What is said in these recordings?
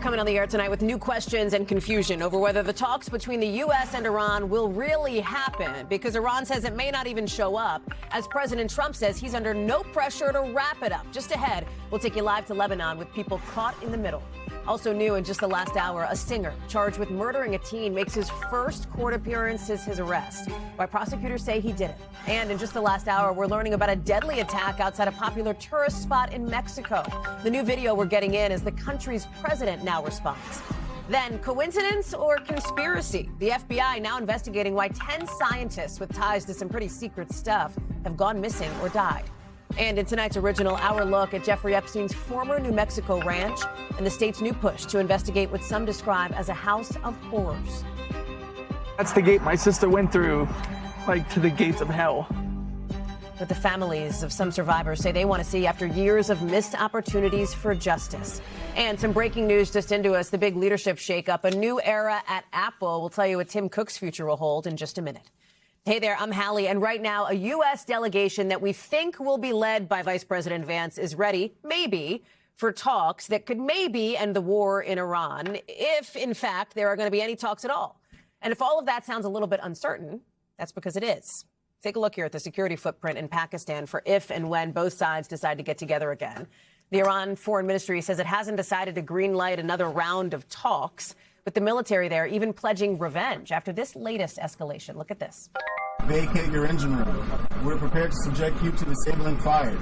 coming on the air tonight with new questions and confusion over whether the talks between the U.S. and Iran will really happen, because Iran says it may not even show up, as President Trump says he's under no pressure to wrap it up. Just ahead, we'll take you live to Lebanon with people caught in the middle. Also new in just the last hour, a singer charged with murdering a teen makes his first court appearance since his arrest. Why prosecutors say he did it. And in just the last hour, we're learning about a deadly attack outside a popular tourist spot in Mexico. The new video we're getting in as the country's president now responds. Then, coincidence or conspiracy? The FBI now investigating why 10 scientists with ties to some pretty secret stuff have gone missing or died. And in tonight's original, our look at Jeffrey Epstein's former New Mexico ranch and the state's new push to investigate what some describe as a house of horrors. That's the gate my sister went through, like to the gates of hell. But the families of some survivors say they want to see after years of missed opportunities for justice. And some breaking news just into us, the big leadership shakeup, a new era at Apple. We'll tell you what Tim Cook's future will hold in just a minute. Hey there, I'm Hallie, and right now a U.S. delegation that we think will be led by Vice President Vance is ready, maybe, for talks that could maybe end the war in Iran, if, in fact, there are going to be any talks at all. And if all of that sounds a little bit uncertain, that's because it is. Take a look here at the security footprint in Pakistan for if and when both sides decide to get together again. The Iran Foreign Ministry says it hasn't decided to greenlight another round of talks, with the military there even pledging revenge after this latest escalation. Look at this. Vacate your engine room. We're prepared to subject you to disabling fire.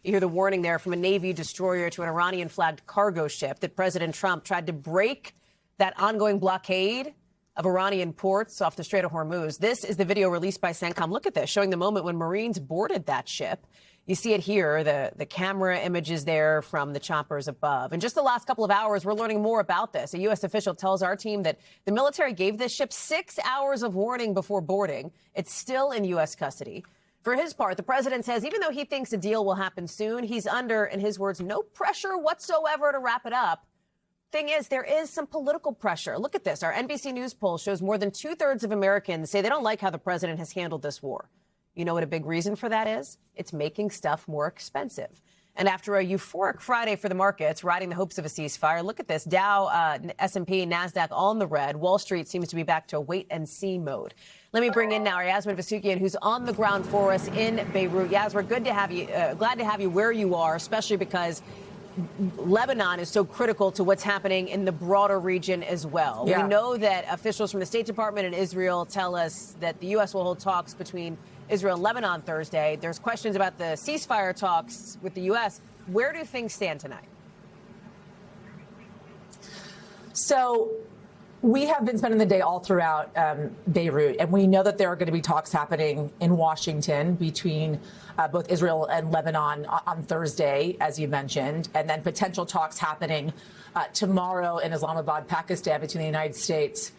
You hear the warning there from a Navy destroyer to an Iranian-flagged cargo ship that President Trump tried to break that ongoing blockade of Iranian ports off the Strait of Hormuz. This is the video released by CENTCOM. Look at this, showing the moment when Marines boarded that ship. You see it here, the camera images there from the choppers above. In just the last couple of hours, we're learning more about this. A U.S. official tells our team that the military gave this ship 6 hours of warning before boarding. It's still in U.S. custody. For his part, the president says even though he thinks a deal will happen soon, he's under, in his words, no pressure whatsoever to wrap it up. Thing is, there is some political pressure. Look at this. Our NBC News poll shows more than 2/3 of Americans say they don't like how the president has handled this war. You know what a big reason for that is? It's making stuff more expensive. And after a euphoric Friday for the markets, riding the hopes of a ceasefire, look at this. Dow, S&P, NASDAQ all in the red. Wall Street seems to be back to wait-and-see mode. Let me bring in now Yasmin Vasukian, who's on the ground for us in Beirut. Yasmin, good to have you. Glad to have you where you are, especially because Lebanon is so critical to what's happening in the broader region as well. Yeah. We know that officials from the State Department and Israel tell us that the U.S. will hold talks between Israel and Lebanon Thursday. There's questions about the ceasefire talks with the U.S. Where do things stand tonight? So we have been spending the day all throughout Beirut, and we know that there are going to be talks happening in Washington between both Israel and Lebanon on Thursday, as you mentioned, and then potential talks happening tomorrow in Islamabad, Pakistan, between the United States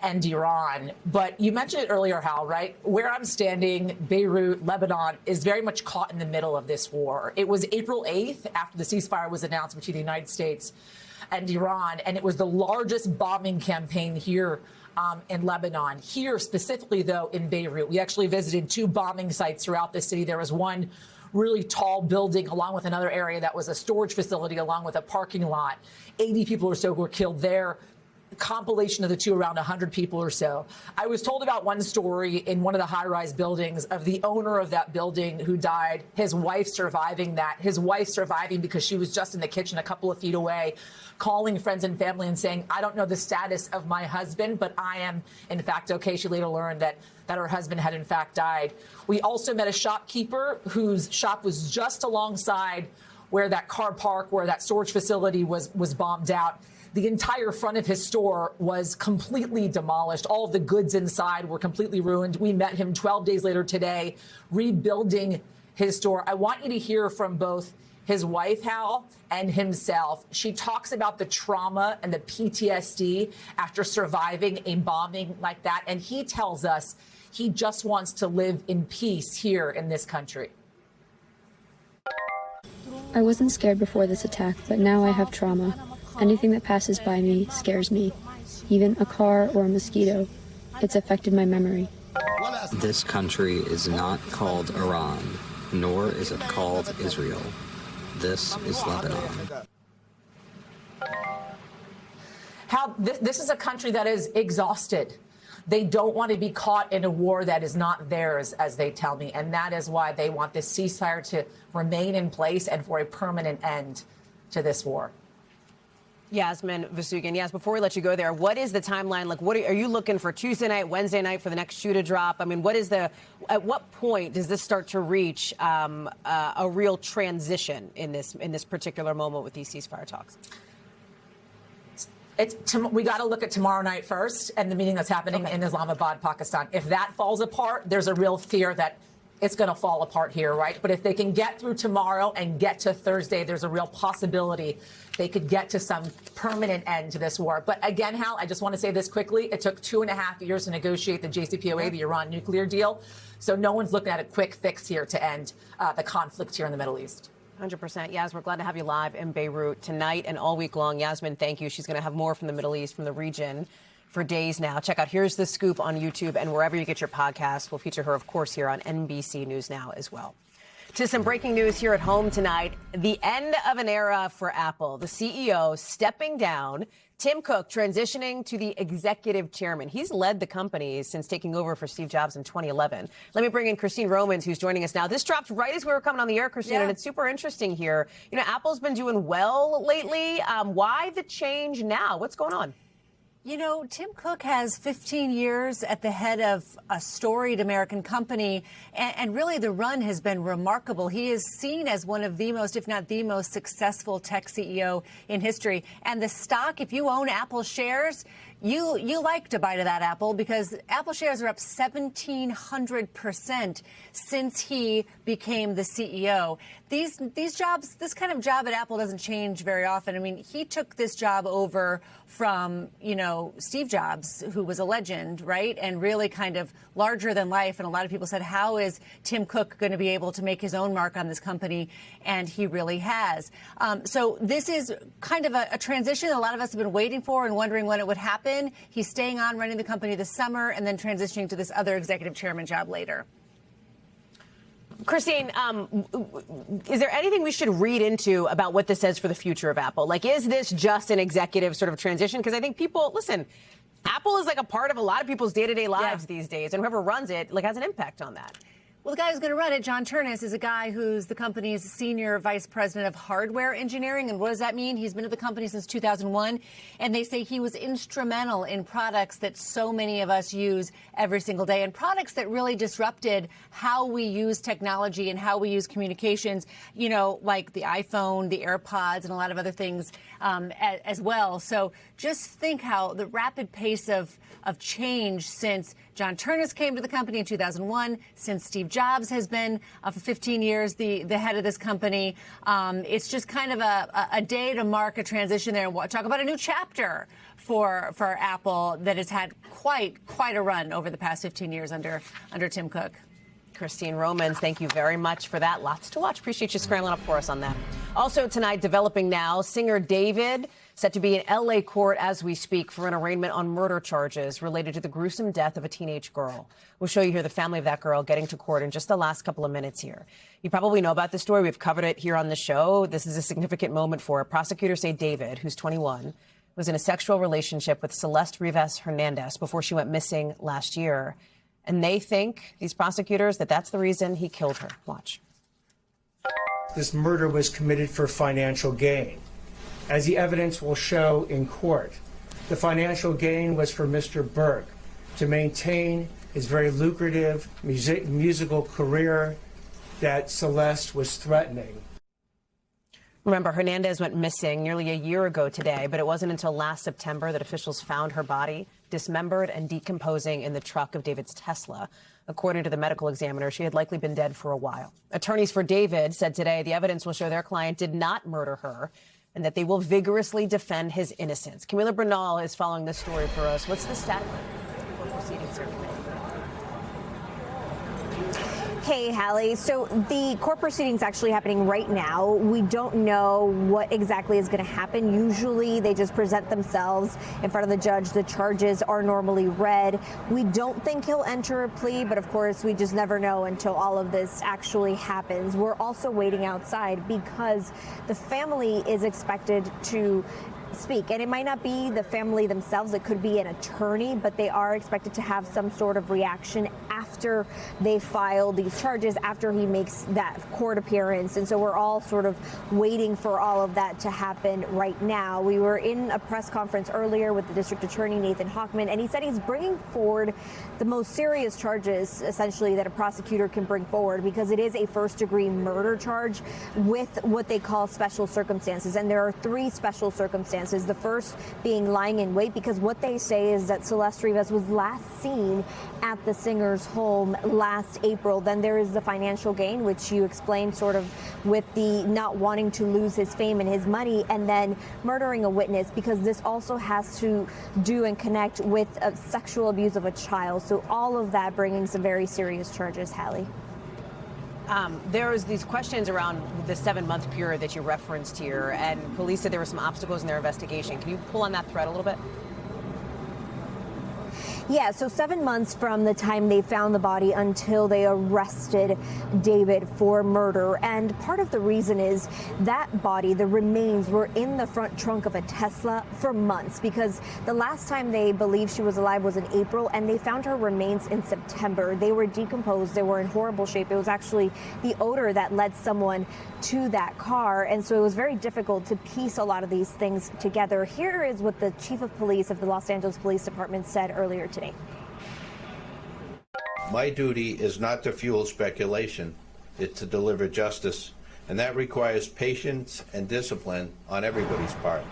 and Iran. But you mentioned it earlier, Hal, right? Where I'm standing, Beirut, Lebanon, is very much caught in the middle of this war. It was April 8th, after the ceasefire was announced between the United States and Iran, and it was the largest bombing campaign here in Lebanon. Here, specifically, though, in Beirut, we actually visited 2 bombing sites throughout the city. There was one really tall building, along with another area that was a storage facility, along with a parking lot. 80 people or so were killed there. Compilation of the two, around 100 people or so. I was told about one story in one of the high-rise buildings of the owner of that building who died, his wife surviving that, his wife surviving because she was just in the kitchen a couple of feet away, calling friends and family and saying, I don't know the status of my husband, but I am, in fact, okay. She later learned that her husband had, in fact, died. We also met a shopkeeper whose shop was just alongside where that car park, where that storage facility was bombed out. The entire front of his store was completely demolished. All of the goods inside were completely ruined. We met him 12 days later today, rebuilding his store. I want you to hear from both his wife, Hal, and himself. She talks about the trauma and the PTSD after surviving a bombing like that. And he tells us he just wants to live in peace here in this country. I wasn't scared before this attack, but now I have trauma. Anything that passes by me scares me. Even a car or a mosquito. It's affected my memory. This country is not called Iran, nor is it called Israel. This is Lebanon. This is a country that is exhausted. They don't want to be caught in a war that is not theirs, as they tell me. And that is why they want this ceasefire to remain in place and for a permanent end to this war. Yasmin Vasugian. Yes, before we let you go there, what is the timeline? Like, what are you looking for Tuesday night, Wednesday night for the next shoe to drop? I mean, at what point does this start to reach a real transition in this particular moment with these ceasefire talks? We got to look at tomorrow night first and the meeting that's happening in Islamabad, Pakistan. If that falls apart, there's a real fear that it's going to fall apart here, right? But if they can get through tomorrow and get to Thursday, there's a real possibility they could get to some permanent end to this war. But again, Hal, I just want to say this quickly. It took 2.5 years to negotiate the JCPOA, the Iran nuclear deal. So no one's looking at a quick fix here to end the conflict here in the Middle East. 100%. Yas, we're glad to have you live in Beirut tonight and all week long. Yasmin, thank you. She's going to have more from the Middle East, from the region, for days now. Check out Here's the Scoop on YouTube and wherever you get your podcasts. We'll feature her, of course, here on NBC News Now as well. To some breaking news here at home tonight. The end of an era for Apple. The CEO stepping down. Tim Cook transitioning to the executive chairman. He's led the company since taking over for Steve Jobs in 2011. Let me bring in Christine Romans, who's joining us now. This dropped right as we were coming on the air, Christine, and it's super interesting here. You know, Apple's been doing well lately. Why the change now? What's going on? You know, Tim Cook has 15 years at the head of a storied American company, and really the run has been remarkable. He is seen as one of the most, if not the most successful tech CEO in history. And the stock, if you own Apple shares, you like to buy to that Apple, because Apple shares are up 1,700% since he became the CEO. These jobs, this kind of job at Apple doesn't change very often. I mean, he took this job over from, you know, Steve Jobs, who was a legend, right? And really kind of larger than life. And a lot of people said, how is Tim Cook going to be able to make his own mark on this company? And he really has. So this is kind of a transition a lot of us have been waiting for and wondering when it would happen. He's staying on running the company this summer and then transitioning to this other executive chairman job later. Christine, is there anything we should read into about what this says for the future of Apple? Like, is this just an executive sort of transition? Because I think people, listen, Apple is like a part of a lot of people's day-to-day lives these days, and whoever runs it, like, has an impact on that. Well, the guy who's going to run it, John Turnus, is a guy who's the company's senior vice president of hardware engineering. And what does that mean? He's been at the company since 2001. And they say he was instrumental in products that so many of us use every single day, and products that really disrupted how we use technology and how we use communications, you know, like the iPhone, the AirPods, and a lot of other things as well. So just think how the rapid pace of change since John Turnus came to the company in 2001, since Steve Jobs has been for 15 years the head of this company. It's just kind of a day to mark a transition there and talk about a new chapter for Apple that has had quite a run over the past 15 years under Tim Cook. Christine Romans, thank you very much for that. Lots to watch. Appreciate you scrambling up for us on that. Also tonight, developing now, singer David set to be in L.A. court as we speak for an arraignment on murder charges related to the gruesome death of a teenage girl. We'll show you here the family of that girl getting to court in just the last couple of minutes here. You probably know about this story. We've covered it here on the show. This is a significant moment for it. Prosecutors say David, who's 21, was in a sexual relationship with Celeste Rivas Hernandez before she went missing last year. And they think, these prosecutors, that that's the reason he killed her. Watch. This murder was committed for financial gain. As the evidence will show in court, the financial gain was for Mr. Berg to maintain his very lucrative musical career that Celeste was threatening. Remember, Hernandez went missing nearly a year ago today, but it wasn't until last September that officials found her body dismembered and decomposing in the truck of David's Tesla. According to the medical examiner, she had likely been dead for a while. Attorneys for David said today the evidence will show their client did not murder her and that they will vigorously defend his innocence. Camila Bernal is following this story for us. What's the status of proceedings here? Hey, Hallie. So the court proceedings actually happening right now. We don't know what exactly is going to happen. Usually they just present themselves in front of the judge. The charges are normally read. We don't think he'll enter a plea, but of course we just never know until all of this actually happens. We're also waiting outside because the family is expected to speak. And it might not be the family themselves. It could be an attorney, but they are expected to have some sort of reaction after they file these charges, after he makes that court appearance. And so we're all sort of waiting for all of that to happen right now. We were in a press conference earlier with the district attorney, Nathan Hochman, and he said he's bringing forward the most serious charges, essentially, that a prosecutor can bring forward, because it is a first-degree murder charge with what they call special circumstances. And there are 3 special circumstances. The first being lying in wait, because what they say is that Celeste Rivas was last seen at the singer's home last April. Then there is the financial gain, which you explained, sort of with the not wanting to lose his fame and his money, and then murdering a witness, because this also has to do and connect with sexual abuse of a child. So all of that bringing some very serious charges, Hallie. There was these questions around the 7-month period that you referenced here, and police said there were some obstacles in their investigation. Can you pull on that thread a little bit? Yeah, so 7 months from the time they found the body until they arrested David for murder. And part of the reason is that body, the remains, were in the front trunk of a Tesla for months, because the last time they believed she was alive was in April, and they found her remains in September. They were decomposed. They were in horrible shape. It was actually the odor that led someone to that car. And so it was very difficult to piece a lot of these things together. Here is what the chief of police of the Los Angeles Police Department said earlier today. My duty is not to fuel speculation, it's to deliver justice, and that requires patience and discipline on everybody's part.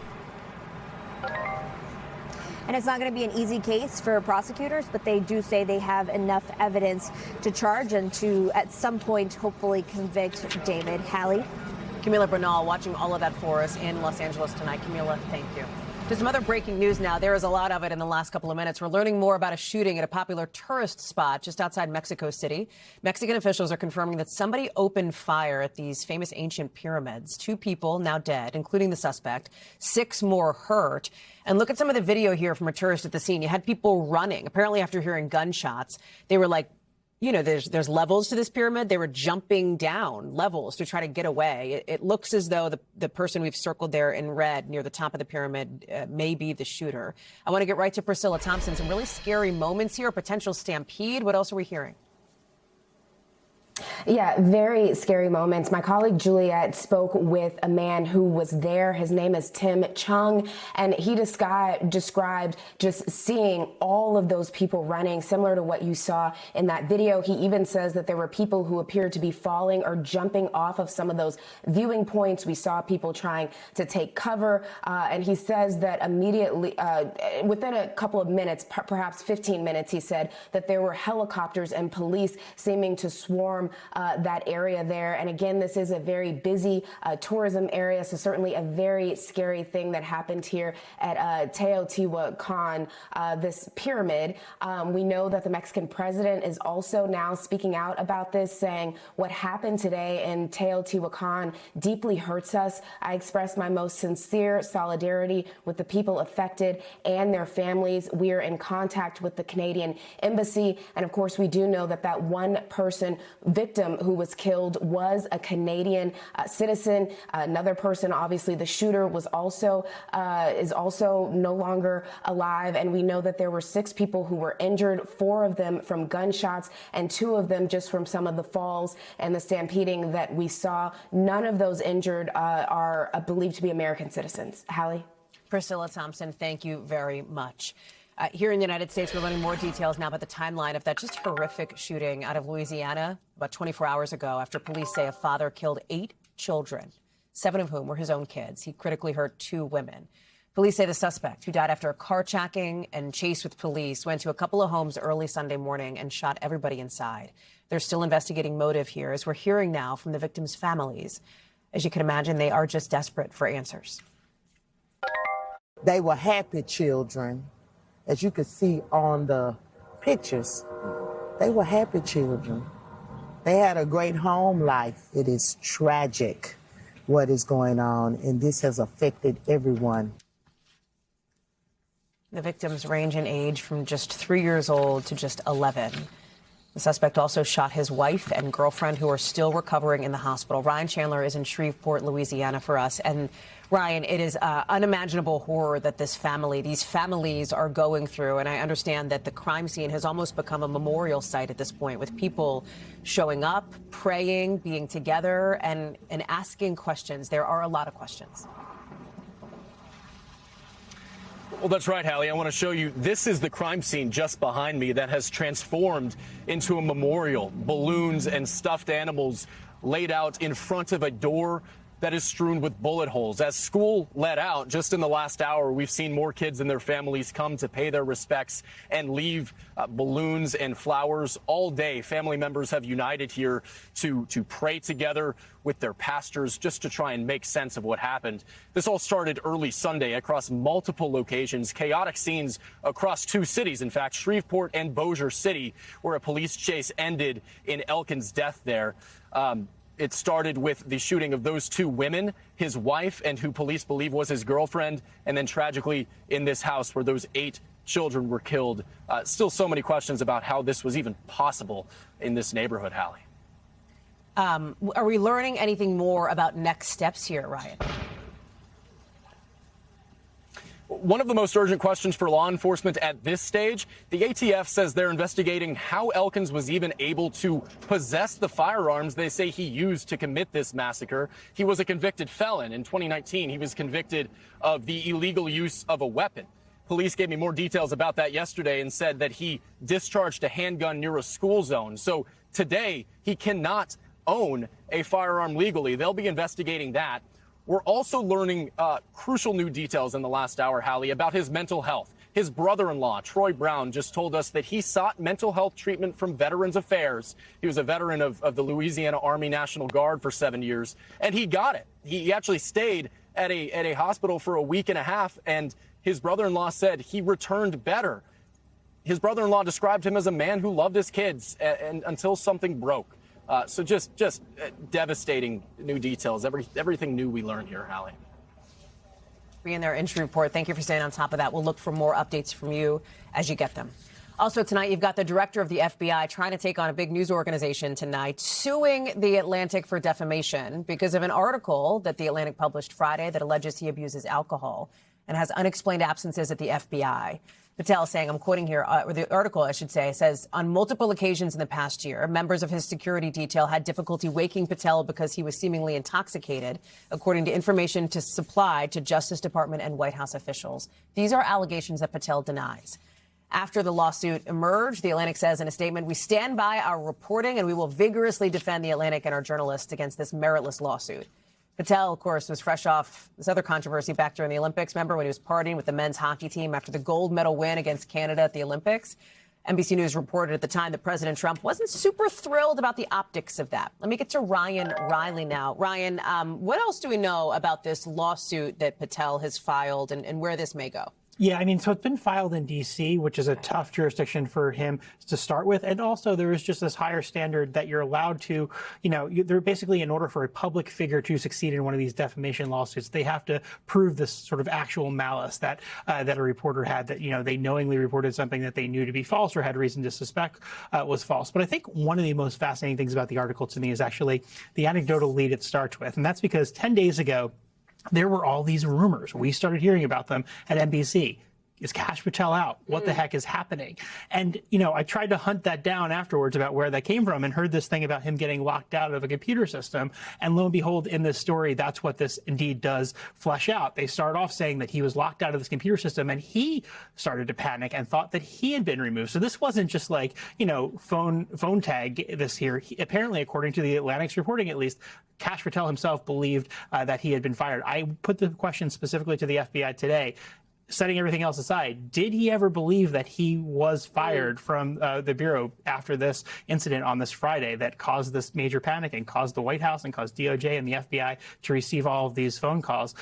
And it's not going to be an easy case for prosecutors, but they do say they have enough evidence to charge and to, at some point, hopefully convict David. Hallie? Camila Bernal watching all of that for us in Los Angeles tonight. Camila, thank you. To some other breaking news now. There is a lot of it in the last couple of minutes. We're learning more about a shooting at a popular tourist spot just outside Mexico City. Mexican officials are confirming that somebody opened fire at these famous ancient pyramids. 2 people now dead, including the suspect. 6 more hurt. And look at some of the video here from a tourist at the scene. You had people running. Apparently, after hearing gunshots, they were like, you know, there's levels to this pyramid. They were jumping down levels to try to get away. It looks as though the person we've circled there in red near the top of the pyramid may be the shooter. I want to get right to Priscilla Thompson. Some really scary moments here, a potential stampede. What else are we hearing? Yeah, very scary moments. My colleague Juliet spoke with a man who was there. His name is Tim Chung, and he described just seeing all of those people running, similar to what you saw in that video. He even says that there were people who appeared to be falling or jumping off of some of those viewing points. We saw people trying to take cover, and he says that immediately, within a couple of minutes, perhaps 15 minutes, he said that there were helicopters and police seeming to swarm that area there. And again, this is a very busy tourism area, so certainly a very scary thing that happened here at Teotihuacan, this pyramid. We know that the Mexican president is also now speaking out about this, saying what happened today in Teotihuacan deeply hurts us. I express my most sincere solidarity with the people affected and their families. We are in contact with the Canadian embassy. And of course, we do know that that one person victim who was killed was a Canadian citizen. Another person, obviously the shooter, was also is also no longer alive. And we know that there were 6 people who were injured, 4 of them from gunshots and 2 of them just from some of the falls and the stampeding that we saw. None of those injured are believed to be American citizens. Hallie? Priscilla Thompson, thank you very much. Here in the United States, we're learning more details now about the timeline of that just horrific shooting out of Louisiana about 24 hours ago, after police say a father killed 8 children, 7 of whom were his own kids. He critically hurt 2 women. Police say the suspect, who died after a carjacking and chase with police, went to a couple of homes early Sunday morning and shot everybody inside. They're still investigating motive here, as we're hearing now from the victims' families. As you can imagine, they are just desperate for answers. They were happy children. As you can see on the pictures, they were happy children. They had a great home life. It is tragic what is going on, and this has affected everyone. The victims range in age from just 3 years old to just 11. The suspect also shot his wife and girlfriend, who are still recovering in the hospital. Ryan Chandler is in Shreveport, Louisiana, for us. And Ryan, it is unimaginable horror that these families are going through. And I understand that the crime scene has almost become a memorial site at this point, with people showing up, praying, being together, and asking questions. There are a lot of questions. Well, that's right, Hallie. I want to show you, this is the crime scene just behind me that has transformed into a memorial. Balloons and stuffed animals laid out in front of a door that is strewn with bullet holes. As school let out just in the last hour, we've seen more kids and their families come to pay their respects and leave balloons and flowers all day. Family members have united here to pray together with their pastors just to try and make sense of what happened. This all started early Sunday across multiple locations, chaotic scenes across two cities, in fact, Shreveport and Bossier City, where a police chase ended in Elkin's death there. It started with the shooting of those two women, his wife, and who police believe was his girlfriend, and then tragically in this house where those 8 children were killed. Still so many questions about how this was even possible in this neighborhood, Hallie. Are we learning anything more about next steps here, Ryan? One of the most urgent questions for law enforcement at this stage, the ATF says they're investigating how Elkins was even able to possess the firearms they say he used to commit this massacre. He was a convicted felon. In 2019, he was convicted of the illegal use of a weapon. Police gave me more details about that yesterday and said that he discharged a handgun near a school zone. So today, he cannot own a firearm legally. They'll be investigating that. We're also learning crucial new details in the last hour, Hallie, about his mental health. His brother-in-law, Troy Brown, just told us that he sought mental health treatment from Veterans Affairs. He was a veteran of the Louisiana Army National Guard for 7 years, and he got it. He actually stayed at a hospital for a week and a half, and his brother-in-law said he returned better. His brother-in-law described him as a man who loved his kids and until something broke. So just devastating new details. Everything new we learned here, Hallie. Being there in Shreveport, thank you for staying on top of that. We'll look for more updates from you as you get them. Also tonight, you've got the director of the FBI trying to take on a big news organization tonight, suing The Atlantic for defamation because of an article that The Atlantic published Friday that alleges he abuses alcohol and has unexplained absences at the FBI. Patel saying, I'm quoting here, or the article, I should say, says, on multiple occasions in the past year, members of his security detail had difficulty waking Patel because he was seemingly intoxicated, according to information supplied to Justice Department and White House officials. These are allegations that Patel denies. After the lawsuit emerged, The Atlantic says in a statement, we stand by our reporting and we will vigorously defend The Atlantic and our journalists against this meritless lawsuit. Patel, of course, was fresh off this other controversy back during the Olympics. Remember when he was partying with the men's hockey team after the gold medal win against Canada at the Olympics? NBC News reported at the time that President Trump wasn't super thrilled about the optics of that. Let me get to Ryan Riley now. Ryan, what else do we know about this lawsuit that Patel has filed and where this may go? Yeah, I mean, so it's been filed in D.C., which is a tough jurisdiction for him to start with. And also there is just this higher standard that you're allowed to, they're basically, in order for a public figure to succeed in one of these defamation lawsuits, they have to prove this sort of actual malice that a reporter had, that, they knowingly reported something that they knew to be false or had reason to suspect was false. But I think one of the most fascinating things about the article to me is actually the anecdotal lead it starts with. And that's because 10 days ago, there were all these rumors. We started hearing about them at NBC. Is Kash Patel out? What the heck is happening? And, I tried to hunt that down afterwards about where that came from and heard this thing about him getting locked out of a computer system. And lo and behold, in this story, that's what this indeed does flesh out. They start off saying that he was locked out of this computer system and he started to panic and thought that he had been removed. So this wasn't just like, phone tag this here. Apparently, according to the Atlantic's reporting, at least, Kash Patel himself believed that he had been fired. I put the question specifically to the FBI today. Setting everything else aside, did he ever believe that he was fired from the Bureau after this incident on this Friday that caused this major panic and caused the White House and caused DOJ and the FBI to receive all of these phone calls?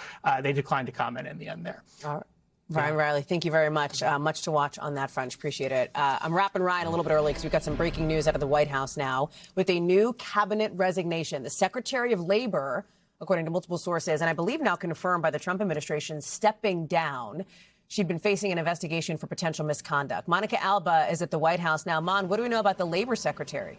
They declined to comment in the end there. All right. Ryan Riley, thank you very much. Much to watch on that front. Appreciate it. I'm wrapping Ryan a little bit early because we've got some breaking news out of the White House now with a new cabinet resignation. The Secretary of Labor, according to multiple sources, and I believe now confirmed by the Trump administration, stepping down. she'd been facing an investigation for potential misconduct. Monica Alba is at the White House now. Mon, what do we know about the Labor Secretary?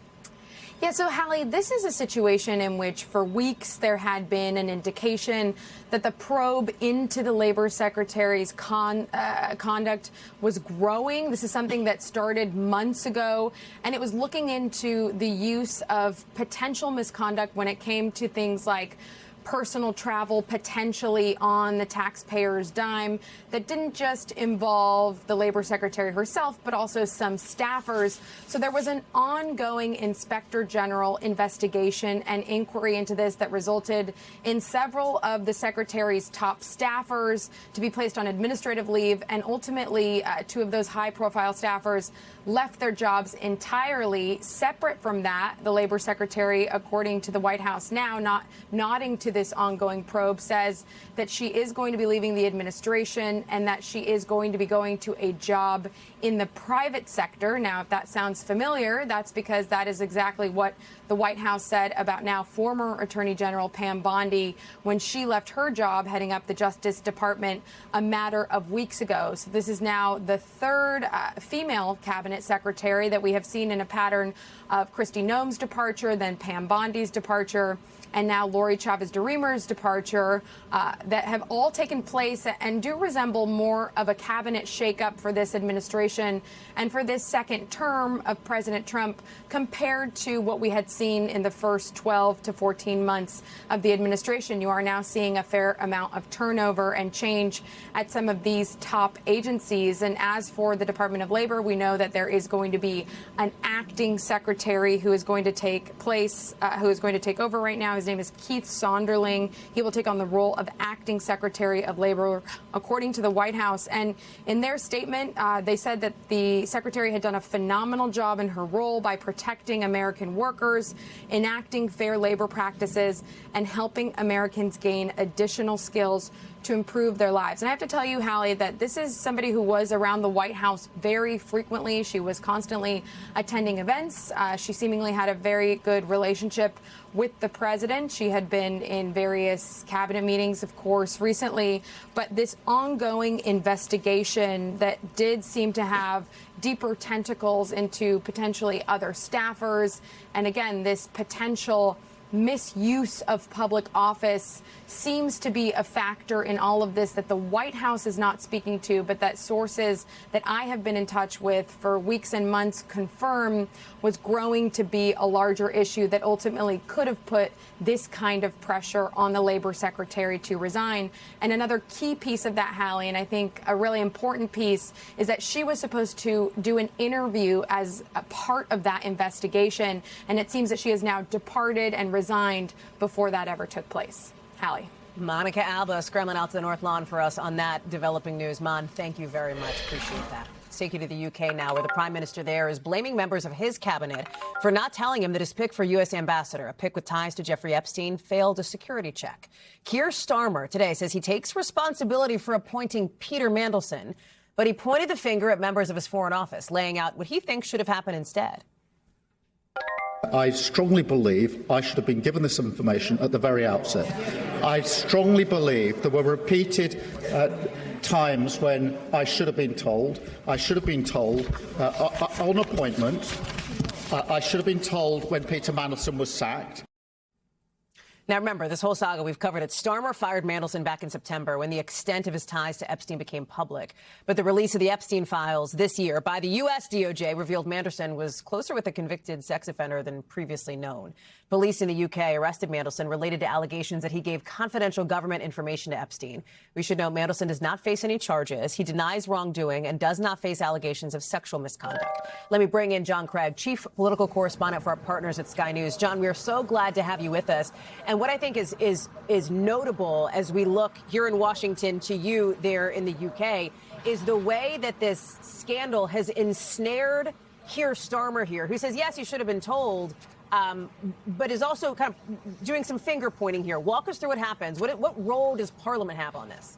Yeah, so Hallie, this is a situation in which for weeks there had been an indication that the probe into the Labor Secretary's conduct was growing. This is something that started months ago, and it was looking into the use of potential misconduct when it came to things like personal travel potentially on the taxpayer's dime that didn't just involve the Labor Secretary herself, but also some staffers. So there was an ongoing Inspector General investigation and inquiry into this that resulted in several of the Secretary's top staffers to be placed on administrative leave. And ultimately, two of those high-profile staffers left their jobs entirely. Separate from that, the Labor Secretary, according to the White House now, nodding to this ongoing probe, says that she is going to be leaving the administration and that she is going to be going to a job in the private sector. Now, if that sounds familiar, that's because that is exactly what the White House said about now former Attorney General Pam Bondi when she left her job heading up the Justice Department a matter of weeks ago. So this is now the third female cabinet secretary that we have seen in a pattern of Kristi Noem's departure, then Pam Bondi's departure, and now Lori Chavez-DeRemer's departure, that have all taken place and do resemble more of a cabinet shakeup for this administration and for this second term of President Trump compared to what we had seen in the first 12 to 14 months of the administration. You are now seeing a fair amount of turnover and change at some of these top agencies. And as for the Department of Labor, we know that there is going to be an acting secretary who is going to take over right now. His name is Keith Sonderling. He will take on the role of acting Secretary of Labor, according to the White House. And in their statement, they said that the secretary had done a phenomenal job in her role by protecting American workers, enacting fair labor practices, and helping Americans gain additional skills to improve their lives. And I have to tell you, Hallie, that this is somebody who was around the White House very frequently. She was constantly attending events. She seemingly had a very good relationship with the president. She had been in various cabinet meetings, of course, recently. But this ongoing investigation that did seem to have deeper tentacles into potentially other staffers, and again, this potential misuse of public office seems to be a factor in all of this that the White House is not speaking to, but that sources that I have been in touch with for weeks and months confirm was growing to be a larger issue that ultimately could have put this kind of pressure on the Labor Secretary to resign. And another key piece of that, Hallie, and I think a really important piece, is that she was supposed to do an interview as a part of that investigation, and it seems that she has now departed and resigned before that ever took place. Hallie. Monica Alba scrambling out to the North Lawn for us on that developing news. Mon, thank you very much. Appreciate that. Let's take you to the UK now, where the Prime Minister there is blaming members of his cabinet for not telling him that his pick for U.S. ambassador, a pick with ties to Jeffrey Epstein, failed a security check. Keir Starmer today says he takes responsibility for appointing Peter Mandelson, but he pointed the finger at members of his Foreign Office, laying out what he thinks should have happened instead. I strongly believe I should have been given this information at the very outset. I strongly believe there were repeated times when I should have been told. I should have been told on appointment. I should have been told when Peter Mandelson was sacked. Now, remember, this whole saga we've covered it. Starmer fired Mandelson back in September when the extent of his ties to Epstein became public. But the release of the Epstein files this year by the U.S. DOJ revealed Mandelson was closer with a convicted sex offender than previously known. Police in the U.K. arrested Mandelson related to allegations that he gave confidential government information to Epstein. We should note Mandelson does not face any charges. He denies wrongdoing and does not face allegations of sexual misconduct. Let me bring in John Craig, chief political correspondent for our partners at Sky News. John, we are so glad to have you with us. And what I think is notable as we look here in Washington to you there in the UK is the way that this scandal has ensnared Keir Starmer here, who says, yes, he should have been told, but is also kind of doing some finger pointing here. Walk us through what happens. What role does Parliament have on this?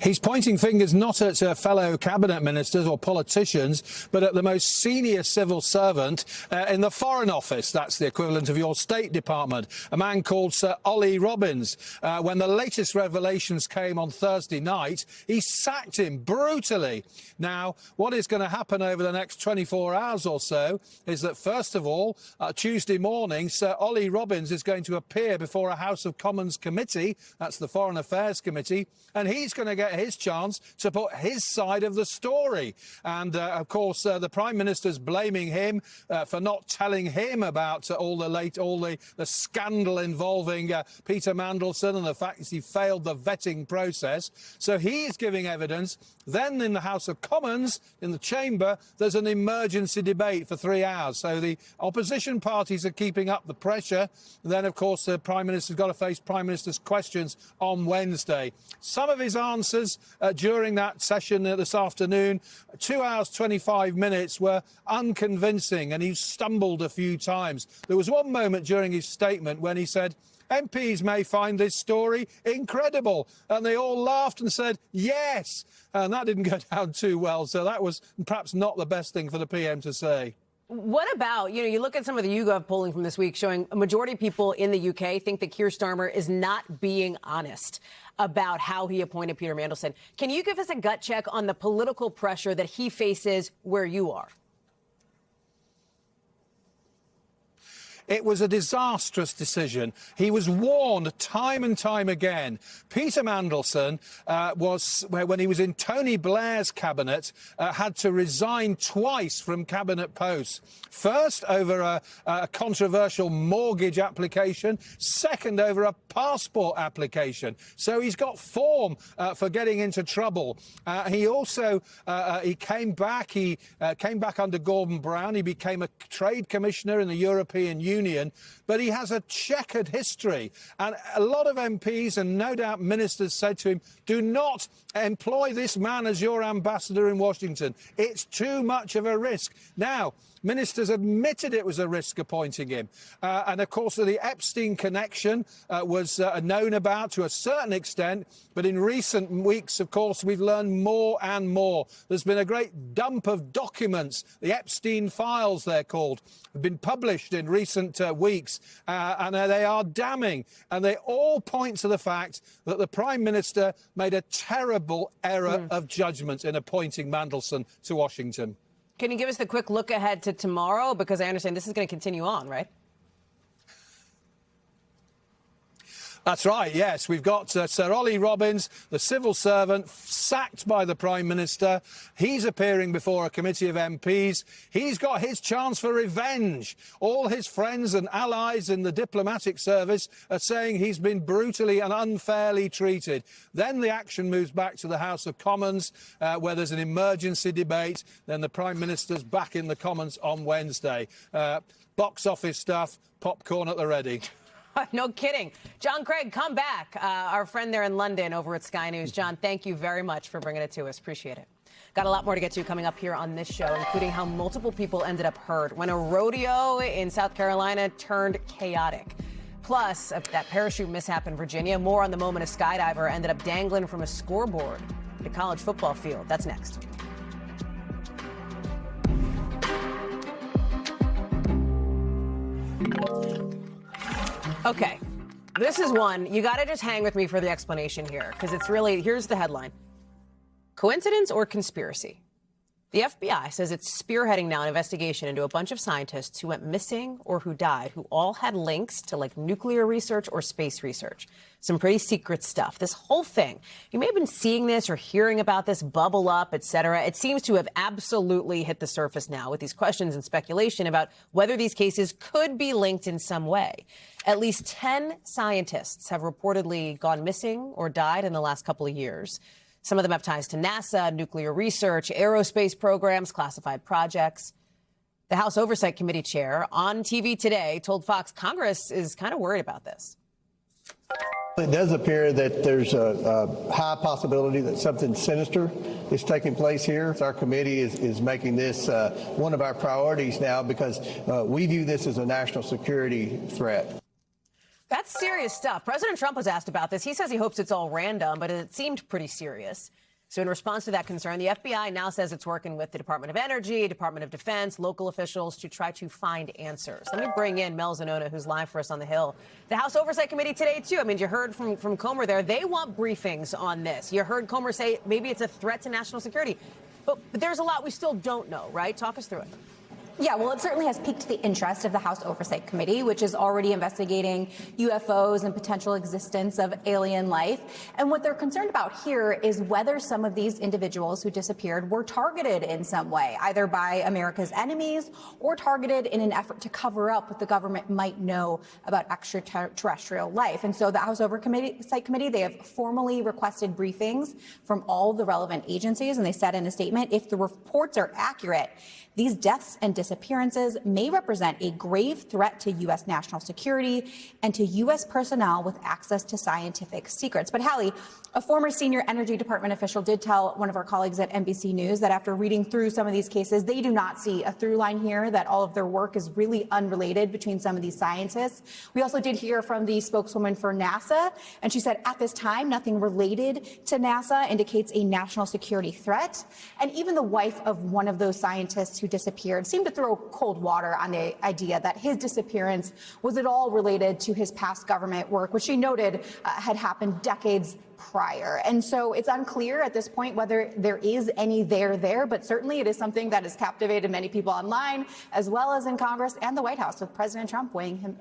He's pointing fingers not at fellow cabinet ministers or politicians, but at the most senior civil servant in the Foreign Office. That's the equivalent of your State Department, a man called Sir Ollie Robbins. When the latest revelations came on Thursday night, he sacked him brutally. Now, what is going to happen over the next 24 hours or so is that, first of all, Tuesday morning, Sir Ollie Robbins is going to appear before a House of Commons committee, that's the Foreign Affairs Committee, and he's going to get his chance to put his side of the story. And, of course, the Prime Minister's blaming him for not telling him about all the scandal involving Peter Mandelson and the fact that he failed the vetting process. So he's giving evidence. Then in the House of Commons, in the chamber, there's an emergency debate for 3 hours. So the opposition parties are keeping up the pressure. And then, of course, the Prime Minister's got to face Prime Minister's questions on Wednesday. Some of his answers during that session this afternoon, 2 hours, 25 minutes, were unconvincing, and he stumbled a few times. There was one moment during his statement when he said, MPs may find this story incredible. And they all laughed and said, yes. And that didn't go down too well. So that was perhaps not the best thing for the PM to say. What about, you look at some of the YouGov polling from this week showing a majority of people in the UK think that Keir Starmer is not being honest about how he appointed Peter Mandelson. Can you give us a gut check on the political pressure that he faces where you are? It was a disastrous decision. He was warned time and time again. Peter Mandelson when he was in Tony Blair's cabinet, had to resign twice from cabinet posts. First, over a controversial mortgage application. Second, over a passport application. So he's got form for getting into trouble. He also he came back. He came back under Gordon Brown. He became a trade commissioner in the European Union. But he has a checkered history. And a lot of MPs and no doubt ministers said to him, do not employ this man as your ambassador in Washington. It's too much of a risk. Now, ministers admitted it was a risk appointing him. And, of course, the Epstein connection was known about to a certain extent. But in recent weeks, of course, we've learned more and more. There's been a great dump of documents. The Epstein files, they're called, have been published in recent weeks. And they are damning. And they all point to the fact that the Prime Minister made a terrible error of judgment in appointing Mandelson to Washington. Can you give us the quick look ahead to tomorrow? Because I understand this is going to continue on, right? That's right, yes. We've got Sir Ollie Robbins, the civil servant, sacked by the Prime Minister. He's appearing before a committee of MPs. He's got his chance for revenge. All his friends and allies in the diplomatic service are saying he's been brutally and unfairly treated. Then the action moves back to the House of Commons, where there's an emergency debate. Then the Prime Minister's back in the Commons on Wednesday. Box office stuff, popcorn at the ready. No kidding. John Craig, come back. Our friend there in London over at Sky News. John, thank you very much for bringing it to us. Appreciate it. Got a lot more to get to coming up here on this show, including how multiple people ended up hurt when a rodeo in South Carolina turned chaotic. Plus, that parachute mishap in Virginia. More on the moment a skydiver ended up dangling from a scoreboard at a college football field. That's next. Okay, this is one. You got to just hang with me for the explanation here, because it's really, here's the headline. Coincidence or conspiracy? The FBI says it's spearheading now an investigation into a bunch of scientists who went missing or who died, who all had links to like nuclear research or space research. Some pretty secret stuff. This whole thing, you may have been seeing this or hearing about this bubble up, etc. It seems to have absolutely hit the surface now with these questions and speculation about whether these cases could be linked in some way. At least 10 scientists have reportedly gone missing or died in the last couple of years. Some of them have ties to NASA, nuclear research, aerospace programs, classified projects. The House Oversight Committee chair on TV today told Fox Congress is kind of worried about this. It does appear that there's a high possibility that something sinister is taking place here. Our committee is making this one of our priorities now because we view this as a national security threat. That's serious stuff. President Trump was asked about this. He says he hopes it's all random, but it seemed pretty serious. So in response to that concern, the FBI now says it's working with the Department of Energy, Department of Defense, local officials to try to find answers. Let me bring in Mel Zanona, who's live for us on the Hill. The House Oversight Committee today, too. I mean, you heard from Comer there. They want briefings on this. You heard Comer say maybe it's a threat to national security. But there's a lot we still don't know, right? Talk us through it. Yeah, well, it certainly has piqued the interest of the House Oversight Committee, which is already investigating UFOs and potential existence of alien life. And what they're concerned about here is whether some of these individuals who disappeared were targeted in some way, either by America's enemies or targeted in an effort to cover up what the government might know about extraterrestrial life. And so the House Oversight Committee, they have formally requested briefings from all the relevant agencies. And they said in a statement, if the reports are accurate, these deaths and disappearances may represent a grave threat to U.S. national security and to U.S. personnel with access to scientific secrets. But Hallie, a former senior Energy Department official did tell one of our colleagues at NBC News that after reading through some of these cases, they do not see a through line here, that all of their work is really unrelated between some of these scientists. We also did hear from the spokeswoman for NASA, and she said at this time, nothing related to NASA indicates a national security threat. And even the wife of one of those scientists who disappeared seemed to throw cold water on the idea that his disappearance was at all related to his past government work, which she noted had happened decades prior. And so it's unclear at this point whether there is any there, but certainly it is something that has captivated many people online, as well as in Congress and the White House, with President Trump weighing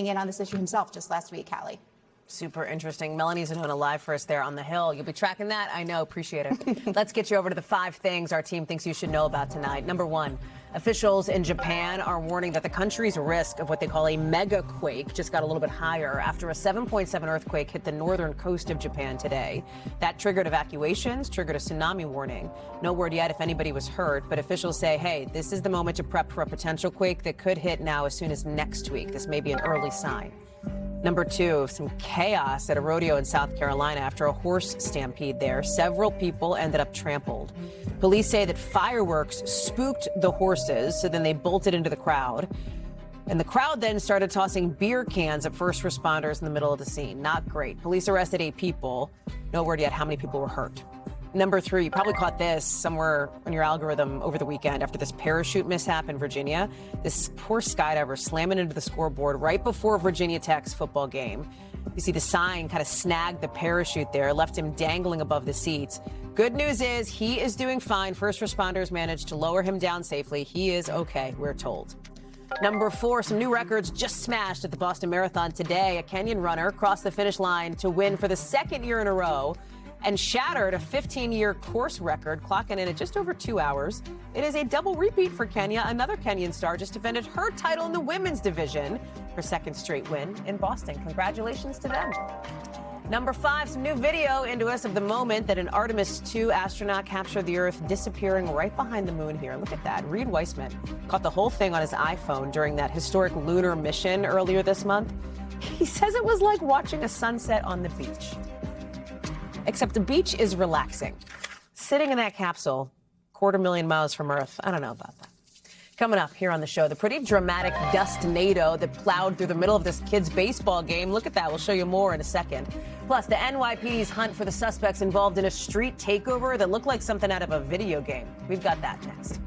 in on this issue himself just last week, Hallie. Super interesting. Melanie Zanona live for us there on the Hill. You'll be tracking that? I know. Appreciate it. Let's get you over to the 5 things our team thinks you should know about tonight. Number 1, officials in Japan are warning that the country's risk of what they call a mega quake just got a little bit higher after a 7.7 earthquake hit the northern coast of Japan today. That triggered evacuations, triggered a tsunami warning. No word yet if anybody was hurt, but officials say, hey, this is the moment to prep for a potential quake that could hit now as soon as next week. This may be an early sign. Number 2, some chaos at a rodeo in South Carolina after a horse stampede there. Several people ended up trampled. Police say that fireworks spooked the horses, so then they bolted into the crowd. And the crowd then started tossing beer cans at first responders in the middle of the scene. Not great. Police arrested 8 people. No word yet how many people were hurt. Number 3, you probably caught this somewhere on your algorithm over the weekend after this parachute mishap in Virginia. This poor skydiver slamming into the scoreboard right before Virginia Tech's football game. You see the sign kind of snagged the parachute there, left him dangling above the seats. Good news is he is doing fine. First responders managed to lower him down safely. He is okay, we're told. Number 4, some new records just smashed at the Boston Marathon today. A Kenyan runner crossed the finish line to win for the 2nd year in a row and shattered a 15-year course record, clocking in at just over 2 hours. It is a double repeat for Kenya. Another Kenyan star just defended her title in the women's division, her 2nd straight win in Boston. Congratulations to them. Number 5, some new video into us of the moment that an Artemis 2 astronaut captured the Earth disappearing right behind the moon here. Look at that. Reed Weissman caught the whole thing on his iPhone during that historic lunar mission earlier this month. He says it was like watching a sunset on the beach. Except the beach is relaxing. Sitting in that capsule, 250,000 miles from Earth, I don't know about that. Coming up here on the show, the pretty dramatic dust tornado that plowed through the middle of this kid's baseball game. Look at that. We'll show you more in a second. Plus, the NYPD's hunt for the suspects involved in a street takeover that looked like something out of a video game. We've got that next.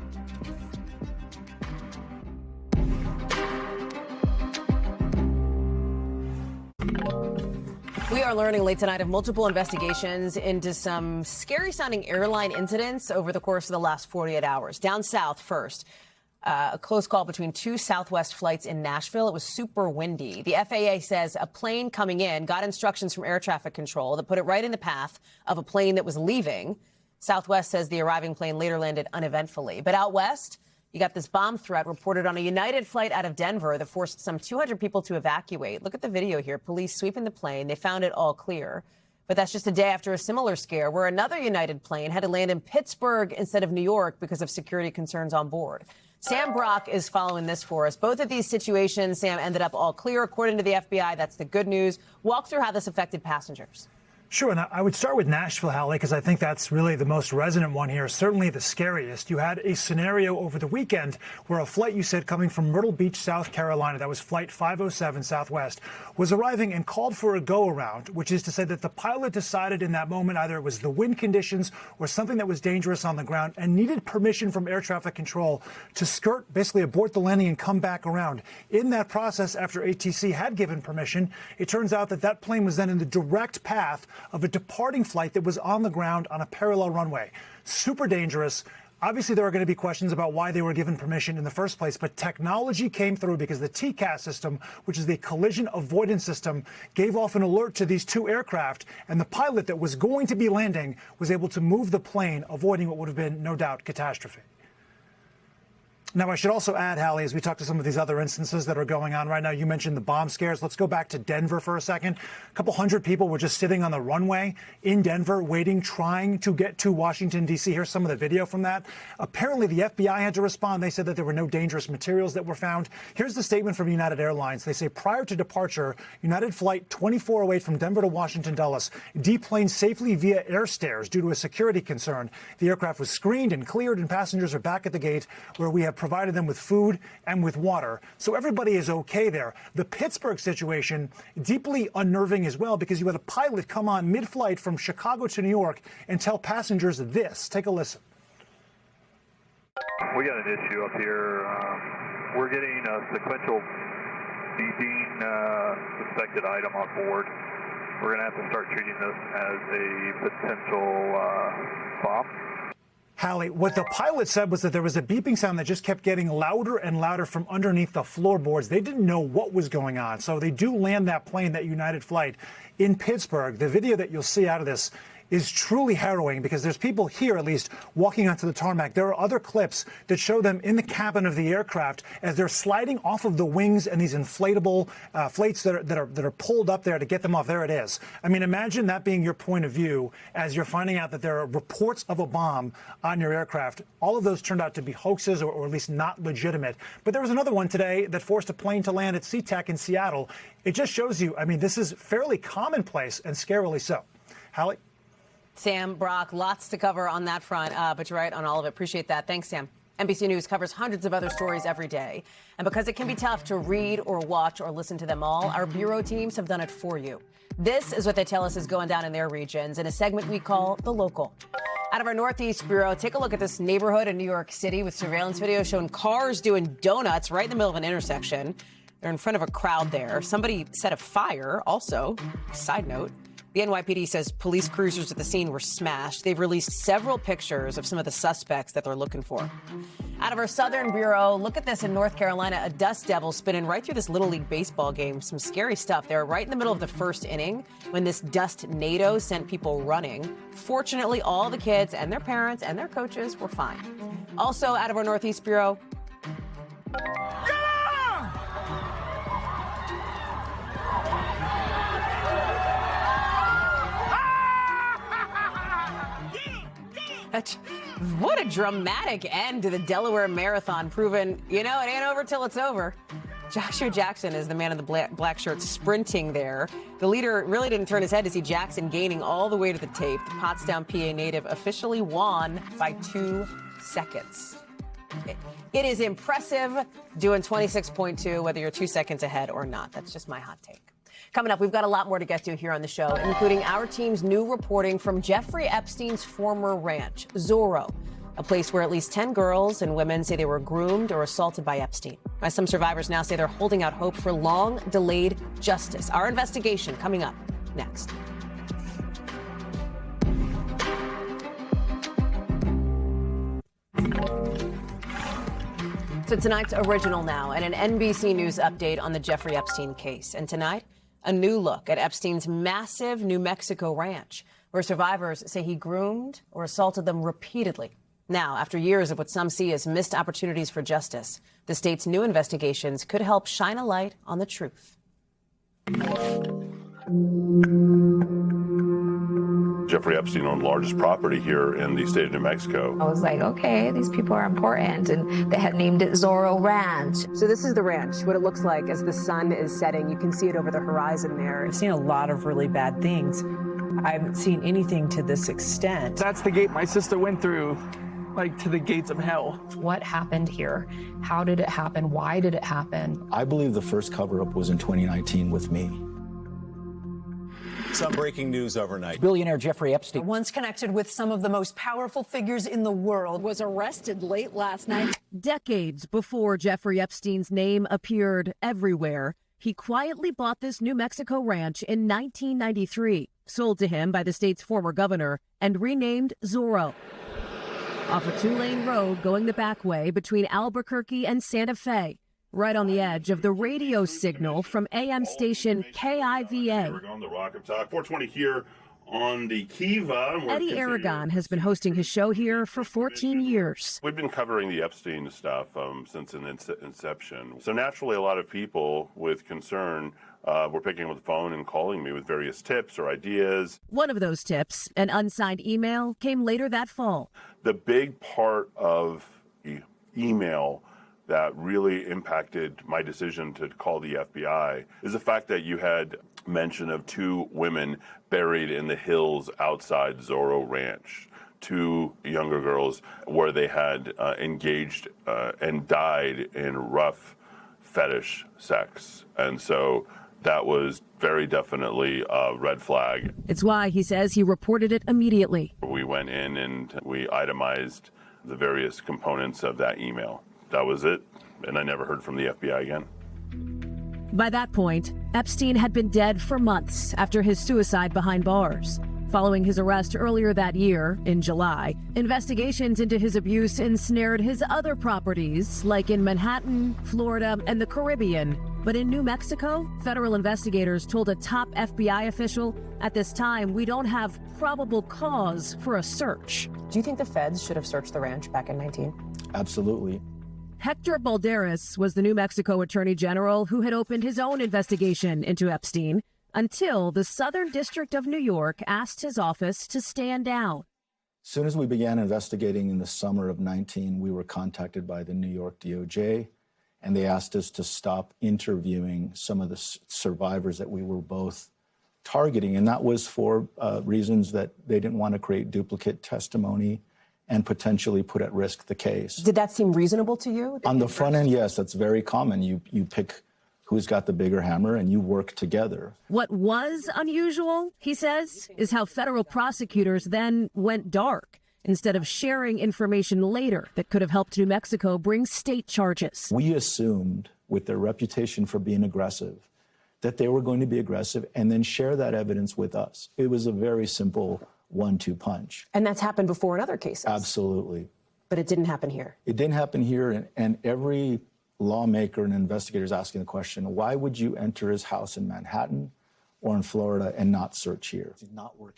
We are learning late tonight of multiple investigations into some scary-sounding airline incidents over the course of the last 48 hours. Down south first, a close call between 2 Southwest flights in Nashville. It was super windy. The FAA says a plane coming in got instructions from air traffic control that put it right in the path of a plane that was leaving. Southwest says the arriving plane later landed uneventfully. But out west, you got this bomb threat reported on a United flight out of Denver that forced some 200 people to evacuate. Look at the video here. Police sweeping the plane. They found it all clear. But that's just a day after a similar scare where another United plane had to land in Pittsburgh instead of New York because of security concerns on board. Sam Brock is following this for us. Both of these situations, Sam, ended up all clear. According to the FBI, that's the good news. Walk through how this affected passengers. Sure, and I would start with Nashville, Hallie, because I think that's really the most resonant one here, certainly the scariest. You had a scenario over the weekend where a flight, you said, coming from Myrtle Beach, South Carolina, that was Flight 507 Southwest, was arriving and called for a go-around, which is to say that the pilot decided in that moment either it was the wind conditions or something that was dangerous on the ground and needed permission from air traffic control to skirt, basically abort the landing and come back around. In that process, after ATC had given permission, it turns out that that plane was then in the direct path of a departing flight that was on the ground on a parallel runway. Super dangerous. Obviously, there are going to be questions about why they were given permission in the first place, but technology came through because the TCAS system, which is the collision avoidance system, gave off an alert to these two aircraft, and the pilot that was going to be landing was able to move the plane, avoiding what would have been, no doubt, catastrophe. Now, I should also add, Hallie, as we talk to some of these other instances that are going on right now, you mentioned the bomb scares. Let's go back to Denver for a second. A couple hundred people were just sitting on the runway in Denver, waiting, trying to get to Washington, D.C. Here's some of the video from that. Apparently, the FBI had to respond. They said that there were no dangerous materials that were found. Here's the statement from United Airlines. They say, prior to departure, United Flight 2408 from Denver to Washington Dulles deplaned safely via air stairs due to a security concern. The aircraft was screened and cleared, and passengers are back at the gate, where we have provided them with food and with water. So everybody is okay there. The Pittsburgh situation, deeply unnerving as well, because you had a pilot come on mid-flight from Chicago to New York and tell passengers this. Take a listen. We got an issue up here. We're getting a sequential beeping suspected item on board. We're going to have to start treating this as a potential bomb. Hallie, what the pilot said was that there was a beeping sound that just kept getting louder and louder from underneath the floorboards. They didn't know what was going on. So they do land that plane, that United flight, in Pittsburgh. The video that you'll see out of this is truly harrowing because there's people here, at least, walking onto the tarmac. There are other clips that show them in the cabin of the aircraft as they're sliding off of the wings and these inflatable flates that are pulled up there to get them off. There it is. I mean, imagine that being your point of view as you're finding out that there are reports of a bomb on your aircraft. All of those turned out to be hoaxes or at least not legitimate. But there was another one today that forced a plane to land at SeaTac in Seattle. It just shows you, I mean, this is fairly commonplace and scarily so. Hallie? Sam, Brock, lots to cover on that front, but you're right on all of it. Appreciate that. Thanks, Sam. NBC News covers hundreds of other stories every day. And because it can be tough to read or watch or listen to them all, our bureau teams have done it for you. This is what they tell us is going down in their regions in a segment we call The Local. Out of our Northeast Bureau, take a look at this neighborhood in New York City with surveillance video showing cars doing donuts right in the middle of an intersection. They're in front of a crowd there. Somebody set a fire also. Side note. The NYPD says police cruisers at the scene were smashed. They've released several pictures of some of the suspects that they're looking for. Out of our Southern Bureau, look at this in North Carolina, a dust devil spinning right through this Little League baseball game. Some scary stuff. They were right in the middle of the first inning when this dust NATO sent people running. Fortunately, all the kids and their parents and their coaches were fine. Also, out of our Northeast Bureau, what a dramatic end to the Delaware Marathon, proving, you know, it ain't over till it's over. Joshua Jackson is the man in the black shirt sprinting there. The leader really didn't turn his head to see Jackson gaining all the way to the tape. The Pottstown, PA native officially won by 2 seconds. It is impressive doing 26.2, whether you're 2 seconds ahead or not. That's just my hot take. Coming up, we've got a lot more to get to here on the show, including our team's new reporting from Jeffrey Epstein's former ranch, Zorro, a place where at least 10 girls and women say they were groomed or assaulted by Epstein. Some survivors now say they're holding out hope for long-delayed justice. Our investigation coming up next. So tonight's Original Now and an NBC News update on the Jeffrey Epstein case. And tonight, a new look at Epstein's massive New Mexico ranch, where survivors say he groomed or assaulted them repeatedly. Now, after years of what some see as missed opportunities for justice, the state's new investigations could help shine a light on the truth. Jeffrey Epstein owned the largest property here in the state of New Mexico. I was like, okay, these people are important, and they had named it Zorro Ranch. So this is the ranch, what it looks like as the sun is setting. You can see it over the horizon there. I've seen a lot of really bad things. I haven't seen anything to this extent. That's the gate my sister went through, like to the gates of hell. What happened here? How did it happen? Why did it happen? I believe the first cover-up was in 2019 with me. Some breaking news overnight. Billionaire Jeffrey Epstein, once connected with some of the most powerful figures in the world, was arrested late last night. Decades before Jeffrey Epstein's name appeared everywhere, he quietly bought this New Mexico ranch in 1993, sold to him by the state's former governor, and renamed Zorro. Off a two-lane road going the back way between Albuquerque and Santa Fe, right on the edge of the radio signal from AM station KIVA. We're on the Rock of Talk, 420 here on the Kiva. Eddie Aragon has been hosting his show here for 14 years. We've been covering the Epstein stuff since inception. So naturally, a lot of people with concern were picking up the phone and calling me with various tips or ideas. One of those tips, an unsigned email, came later that fall. The big part of email that really impacted my decision to call the FBI is the fact that you had mention of two women buried in the hills outside Zorro Ranch. Two younger girls where they had engaged and died in rough fetish sex. And so that was very definitely a red flag. It's why he says he reported it immediately. We went in and we itemized the various components of that email. That was it, and I never heard from the FBI again. By that point, Epstein had been dead for months after his suicide behind bars. Following his arrest earlier that year, in July, investigations into his abuse ensnared his other properties, like in Manhattan, Florida, and the Caribbean. But in New Mexico, federal investigators told a top FBI official, at this time, we don't have probable cause for a search. Do you think the feds should have searched the ranch back in 19? Absolutely. Hector Balderas was the New Mexico Attorney General who had opened his own investigation into Epstein until the Southern District of New York asked his office to stand down. As soon as we began investigating in the summer of 19, we were contacted by the New York DOJ, and they asked us to stop interviewing some of the survivors that we were both targeting. And that was for reasons that they didn't want to create duplicate testimony and potentially put at risk the case. Did that seem reasonable to you? On the front end, yes, that's very common. You pick who's got the bigger hammer and you work together. What was unusual, he says, is how federal prosecutors then went dark instead of sharing information later that could have helped New Mexico bring state charges. We assumed, with their reputation for being aggressive, that they were going to be aggressive and then share that evidence with us. It was a very simple 1-2 punch. And that's happened before in other cases. Absolutely. But it didn't happen here. It didn't happen here, and every lawmaker and investigator is asking the question, why would you enter his house in Manhattan or in Florida and not search here?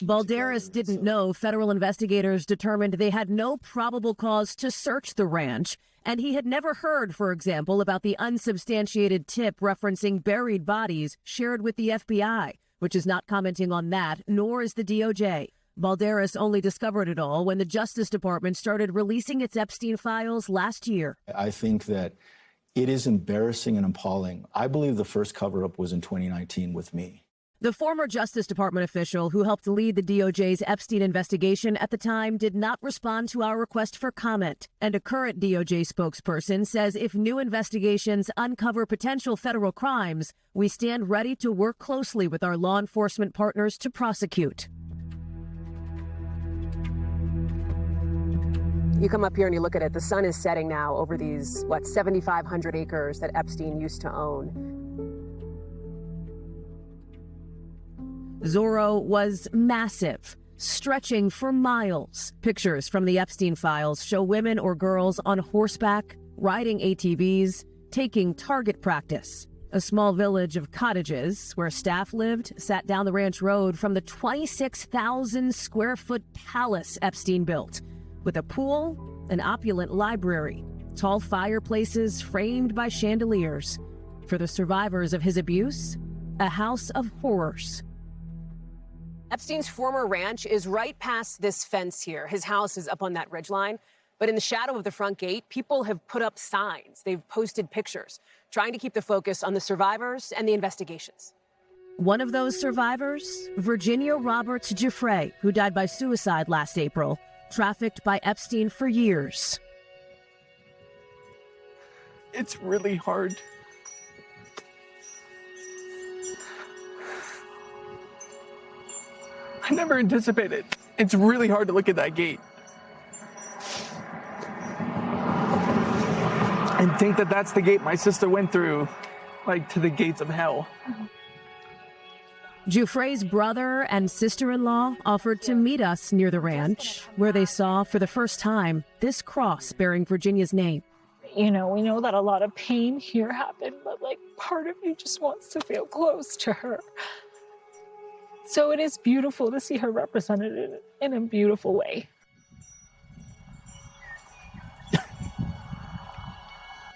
Balderas didn't know federal investigators determined they had no probable cause to search the ranch, and he had never heard, for example, about the unsubstantiated tip referencing buried bodies shared with the FBI, which is not commenting on that, nor is the DOJ. Balderas only discovered it all when the Justice Department started releasing its Epstein files last year. I think that it is embarrassing and appalling. I believe the first cover-up was in 2019 with me. The former Justice Department official who helped lead the DOJ's Epstein investigation at the time did not respond to our request for comment. And a current DOJ spokesperson says if new investigations uncover potential federal crimes, we stand ready to work closely with our law enforcement partners to prosecute. You come up here and you look at it, the sun is setting now over these, 7,500 acres that Epstein used to own. Zorro was massive, stretching for miles. Pictures from the Epstein files show women or girls on horseback, riding ATVs, taking target practice. A small village of cottages where staff lived sat down the ranch road from the 26,000 square foot palace Epstein built, with a pool, an opulent library, tall fireplaces framed by chandeliers. For the survivors of his abuse, a house of horrors. Epstein's former ranch is right past this fence here. His house is up on that ridgeline. But in the shadow of the front gate, people have put up signs. They've posted pictures, trying to keep the focus on the survivors and the investigations. One of those survivors, Virginia Roberts Giuffre, who died by suicide last April, trafficked by Epstein for years. It's really hard. I never anticipated. It's really hard to look at that gate and think that that's the gate my sister went through, like to the gates of hell. Giuffre's brother and sister-in-law offered to meet us near the ranch, where they saw for the first time this cross bearing Virginia's name. You know, we know that a lot of pain here happened, but like part of you just wants to feel close to her. So it is beautiful to see her represented in a beautiful way.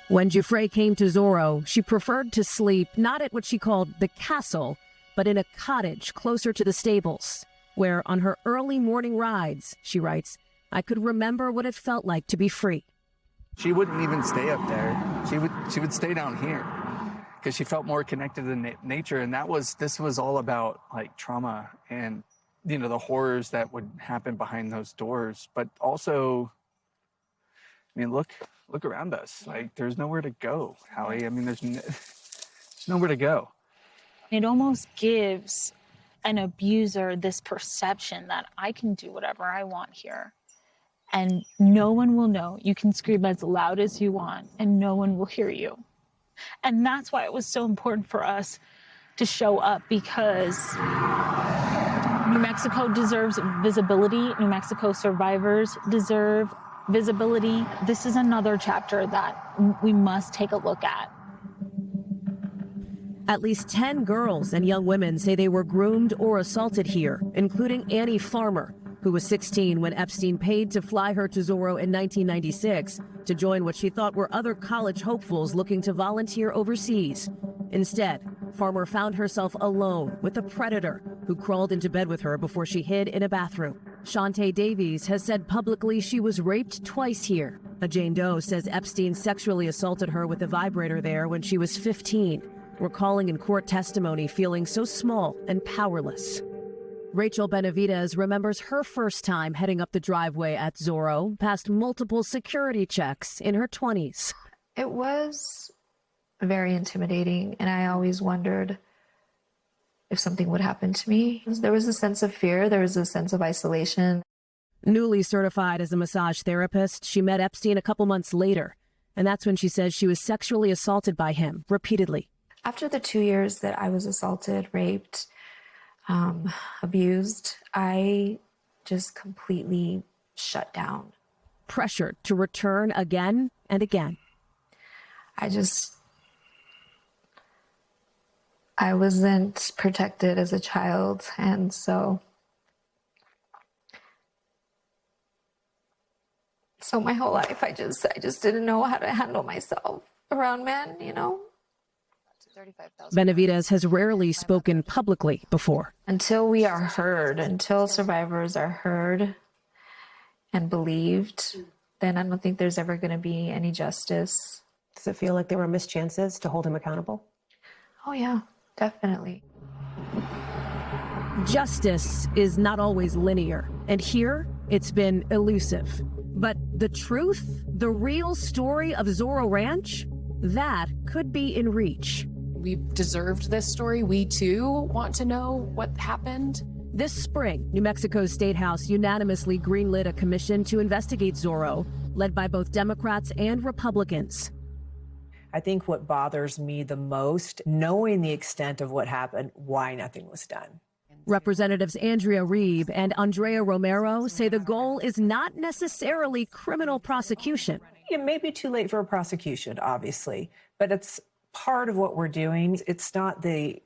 When Giuffre came to Zorro, she preferred to sleep not at what she called the castle, but in a cottage closer to the stables, where on her early morning rides, she writes, I could remember what it felt like to be free. She wouldn't even stay up there. She would stay down here because she felt more connected to nature. And this was all about like trauma and, you know, the horrors that would happen behind those doors. But also, I mean, look around us. Like, there's nowhere to go, Hallie. I mean, there's nowhere to go. It almost gives an abuser this perception that I can do whatever I want here. And no one will know. You can scream as loud as you want, and no one will hear you. And that's why it was so important for us to show up, because New Mexico deserves visibility. New Mexico survivors deserve visibility. This is another chapter that we must take a look at. At least 10 girls and young women say they were groomed or assaulted here, including Annie Farmer, who was 16 when Epstein paid to fly her to Zorro in 1996 to join what she thought were other college hopefuls looking to volunteer overseas. Instead, Farmer found herself alone with a predator who crawled into bed with her before she hid in a bathroom. Shantae Davies has said publicly she was raped twice here. A Jane Doe says Epstein sexually assaulted her with a vibrator there when she was 15, recalling in court testimony feeling so small and powerless. Rachel Benavidez remembers her first time heading up the driveway at Zorro, past multiple security checks in her 20s. It was very intimidating, and I always wondered if something would happen to me. There was a sense of fear, there was a sense of isolation. Newly certified as a massage therapist, she met Epstein a couple months later, and that's when she says she was sexually assaulted by him repeatedly. After the 2 years that I was assaulted, raped, abused, I just completely shut down. Pressured to return again and again. I wasn't protected as a child, and so my whole life I just didn't know how to handle myself around men, you know. Benavidez has rarely spoken publicly before. Until we are heard, until survivors are heard and believed, then I don't think there's ever going to be any justice. Does it feel like there were missed chances to hold him accountable? Oh, yeah, definitely. Justice is not always linear, and here it's been elusive. But the truth, the real story of Zorro Ranch, that could be in reach. We deserved this story. We, too, want to know what happened. This spring, New Mexico's State House unanimously greenlit a commission to investigate Zorro, led by both Democrats and Republicans. I think what bothers me the most, knowing the extent of what happened, why nothing was done. Representatives Andrea Reeb and Andrea Romero say the goal is not necessarily criminal prosecution. It may be too late for a prosecution, obviously, but it's part of what we're doing. It's not the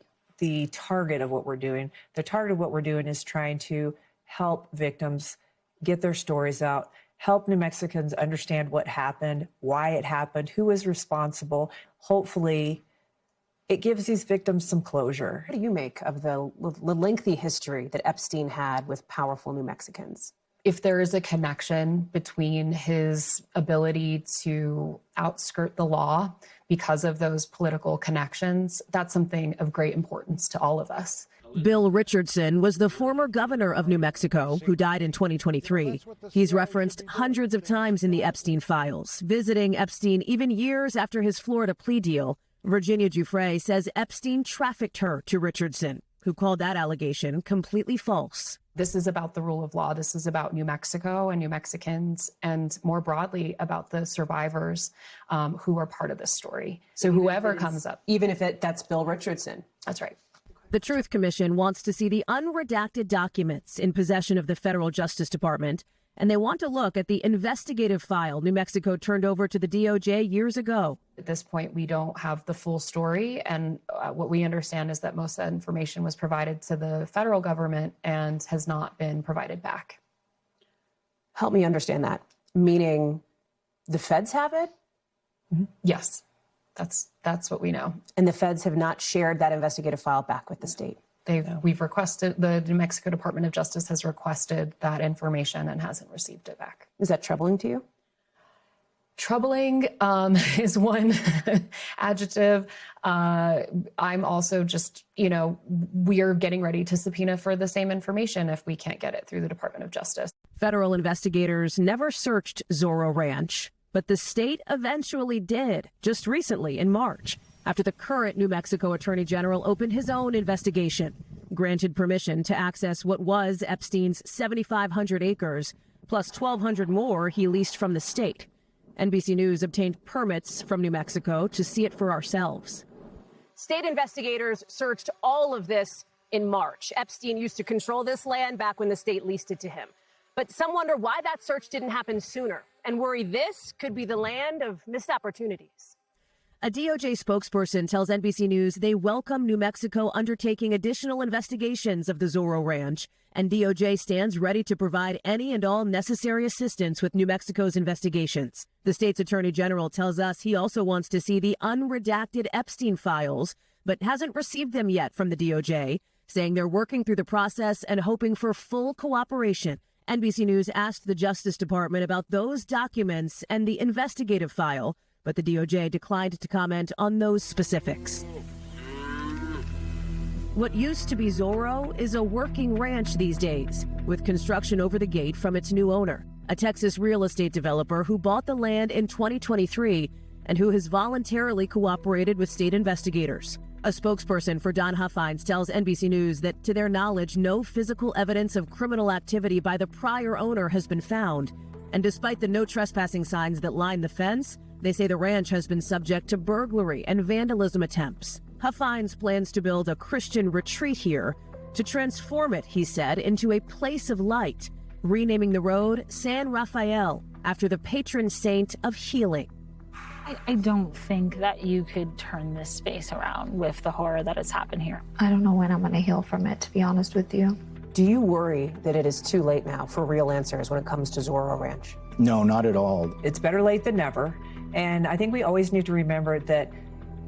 target of what we're doing. The target of what we're doing is trying to help victims get their stories out, help New Mexicans understand what happened, why it happened, who is responsible. Hopefully, it gives these victims some closure. What do you make of the lengthy history that Epstein had with powerful New Mexicans? If there is a connection between his ability to outskirt the law because of those political connections, that's something of great importance to all of us. Bill Richardson was the former governor of New Mexico who died in 2023. He's referenced hundreds of times in the Epstein files, visiting Epstein even years after his Florida plea deal. Virginia Giuffre says Epstein trafficked her to Richardson, who called that allegation completely false. This is about the rule of law. This is about New Mexico and New Mexicans, and more broadly about the survivors who are part of this story. So whoever comes up. Even if that's Bill Richardson. That's right. The Truth Commission wants to see the unredacted documents in possession of the federal Justice Department, and they want to look at the investigative file New Mexico turned over to the DOJ years ago. At this point, we don't have the full story, and what we understand is that most of that information was provided to the federal government and has not been provided back. Help me understand that. Meaning the feds have it? Mm-hmm. Yes. That's what we know. And the feds have not shared that investigative file back with the state? We've requested, the New Mexico Department of Justice has requested that information and hasn't received it back. Is that troubling to you? Troubling is one adjective. I'm also just, we are getting ready to subpoena for the same information if we can't get it through the Department of Justice. Federal investigators never searched Zorro Ranch, but the state eventually did just recently in March, after the current New Mexico Attorney General opened his own investigation, granted permission to access what was Epstein's 7,500 acres, plus 1,200 more he leased from the state. NBC News obtained permits from New Mexico to see it for ourselves. State investigators searched all of this in March. Epstein used to control this land back when the state leased it to him. But some wonder why that search didn't happen sooner and worry this could be the land of missed opportunities. A DOJ spokesperson tells NBC News they welcome New Mexico undertaking additional investigations of the Zorro Ranch, and DOJ stands ready to provide any and all necessary assistance with New Mexico's investigations. The state's attorney general tells us he also wants to see the unredacted Epstein files, but hasn't received them yet from the DOJ, saying they're working through the process and hoping for full cooperation. NBC News asked the Justice Department about those documents and the investigative file, but the DOJ declined to comment on those specifics. What used to be Zorro is a working ranch these days, with construction over the gate from its new owner, a Texas real estate developer who bought the land in 2023 and who has voluntarily cooperated with state investigators. A spokesperson for Don Huffines tells NBC News that, to their knowledge, no physical evidence of criminal activity by the prior owner has been found. And despite the no trespassing signs that line the fence, they say the ranch has been subject to burglary and vandalism attempts. Huffines plans to build a Christian retreat here to transform it, he said, into a place of light, renaming the road San Rafael after the patron saint of healing. I don't think that you could turn this space around with the horror that has happened here. I don't know when I'm going to heal from it, to be honest with you. Do you worry that it is too late now for real answers when it comes to Zorro Ranch? No, not at all. It's better late than never. And I think we always need to remember that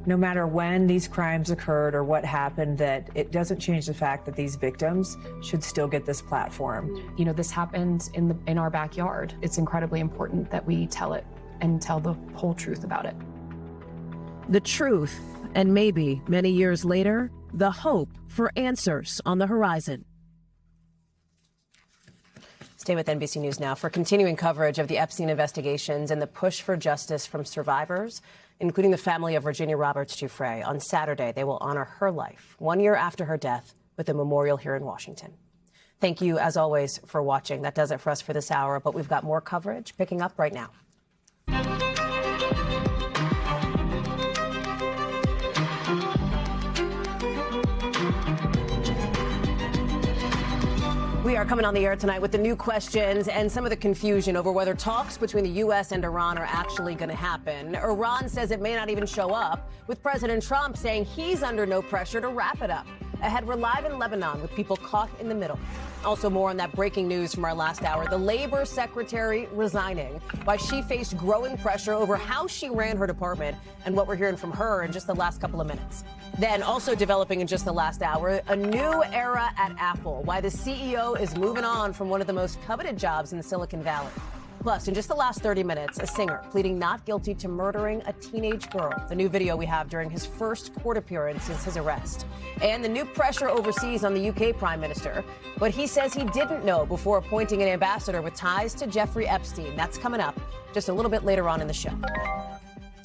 no matter when these crimes occurred or what happened, that it doesn't change the fact that these victims should still get this platform. This happened in our backyard. It's incredibly important that we tell it and tell the whole truth about it. The truth, and maybe many years later, the hope for answers on the horizon. Stay with NBC News Now for continuing coverage of the Epstein investigations and the push for justice from survivors, including the family of Virginia Roberts-Giuffre. On Saturday, they will honor her life 1 year after her death with a memorial here in Washington. Thank you, as always, for watching. That does it for us for this hour, but we've got more coverage picking up right now. We are coming on the air tonight with the new questions and some of the confusion over whether talks between the U.S. and Iran are actually going to happen. Iran says it may not even show up, with President Trump saying he's under no pressure to wrap it up. Ahead, we're live in Lebanon with people caught in the middle. Also, more on that breaking news from our last hour. The Labor Secretary resigning, why she faced growing pressure over how she ran her department, and what we're hearing from her in just the last couple of minutes. Then, also developing in just the last hour, a new era at Apple, why the CEO is moving on from one of the most coveted jobs in Silicon Valley. Plus, in just the last 30 minutes, a singer pleading not guilty to murdering a teenage girl. The new video we have during his first court appearance since his arrest. And the new pressure overseas on the UK Prime Minister. What he says he didn't know before appointing an ambassador with ties to Jeffrey Epstein. That's coming up just a little bit later on in the show.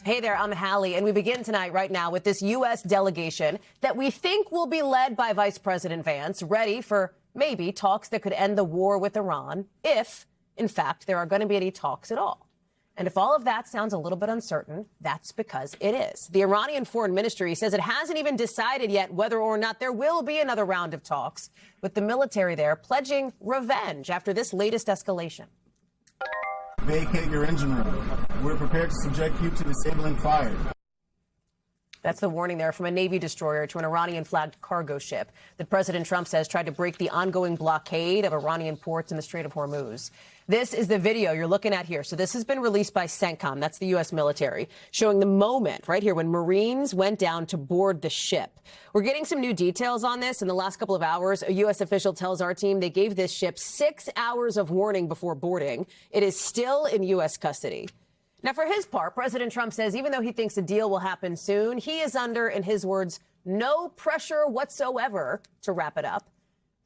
Hey there, I'm Hallie, and we begin tonight right now with this U.S. delegation that we think will be led by Vice President Vance, ready for maybe talks that could end the war with Iran if, in fact, there are going to be any talks at all. And if all of that sounds a little bit uncertain, that's because it is. The Iranian Foreign Ministry says it hasn't even decided yet whether or not there will be another round of talks, with the military there pledging revenge after this latest escalation. Vacate your engine room. We're prepared to subject you to disabling fire. That's the warning there from a Navy destroyer to an Iranian-flagged cargo ship that President Trump says tried to break the ongoing blockade of Iranian ports in the Strait of Hormuz. This is the video you're looking at here. So this has been released by CENTCOM, that's the U.S. military, showing the moment right here when Marines went down to board the ship. We're getting some new details on this. In the last couple of hours, a U.S. official tells our team they gave this ship 6 hours of warning before boarding. It is still in U.S. custody. Now, for his part, President Trump says even though he thinks a deal will happen soon, he is under, in his words, no pressure whatsoever to wrap it up.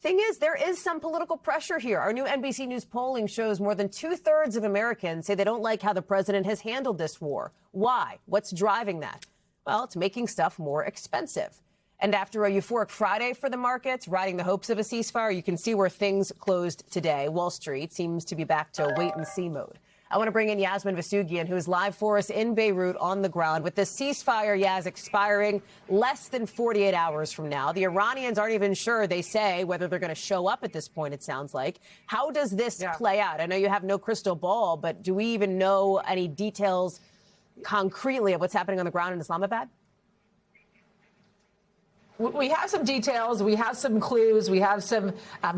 Thing is, there is some political pressure here. Our new NBC News polling shows more than 2/3 of Americans say they don't like how the president has handled this war. Why? What's driving that? Well, it's making stuff more expensive. And after a euphoric Friday for the markets, riding the hopes of a ceasefire, you can see where things closed today. Wall Street seems to be back to wait-and-see mode. I want to bring in Yasmin Vasugian, who is live for us in Beirut on the ground. With the ceasefire, Yaz, expiring less than 48 hours from now, the Iranians aren't even sure, they say, whether they're going to show up at this point, it sounds like. How does this play out? I know you have no crystal ball, but do we even know any details concretely of what's happening on the ground in Islamabad? We have some details, we have some clues, we have some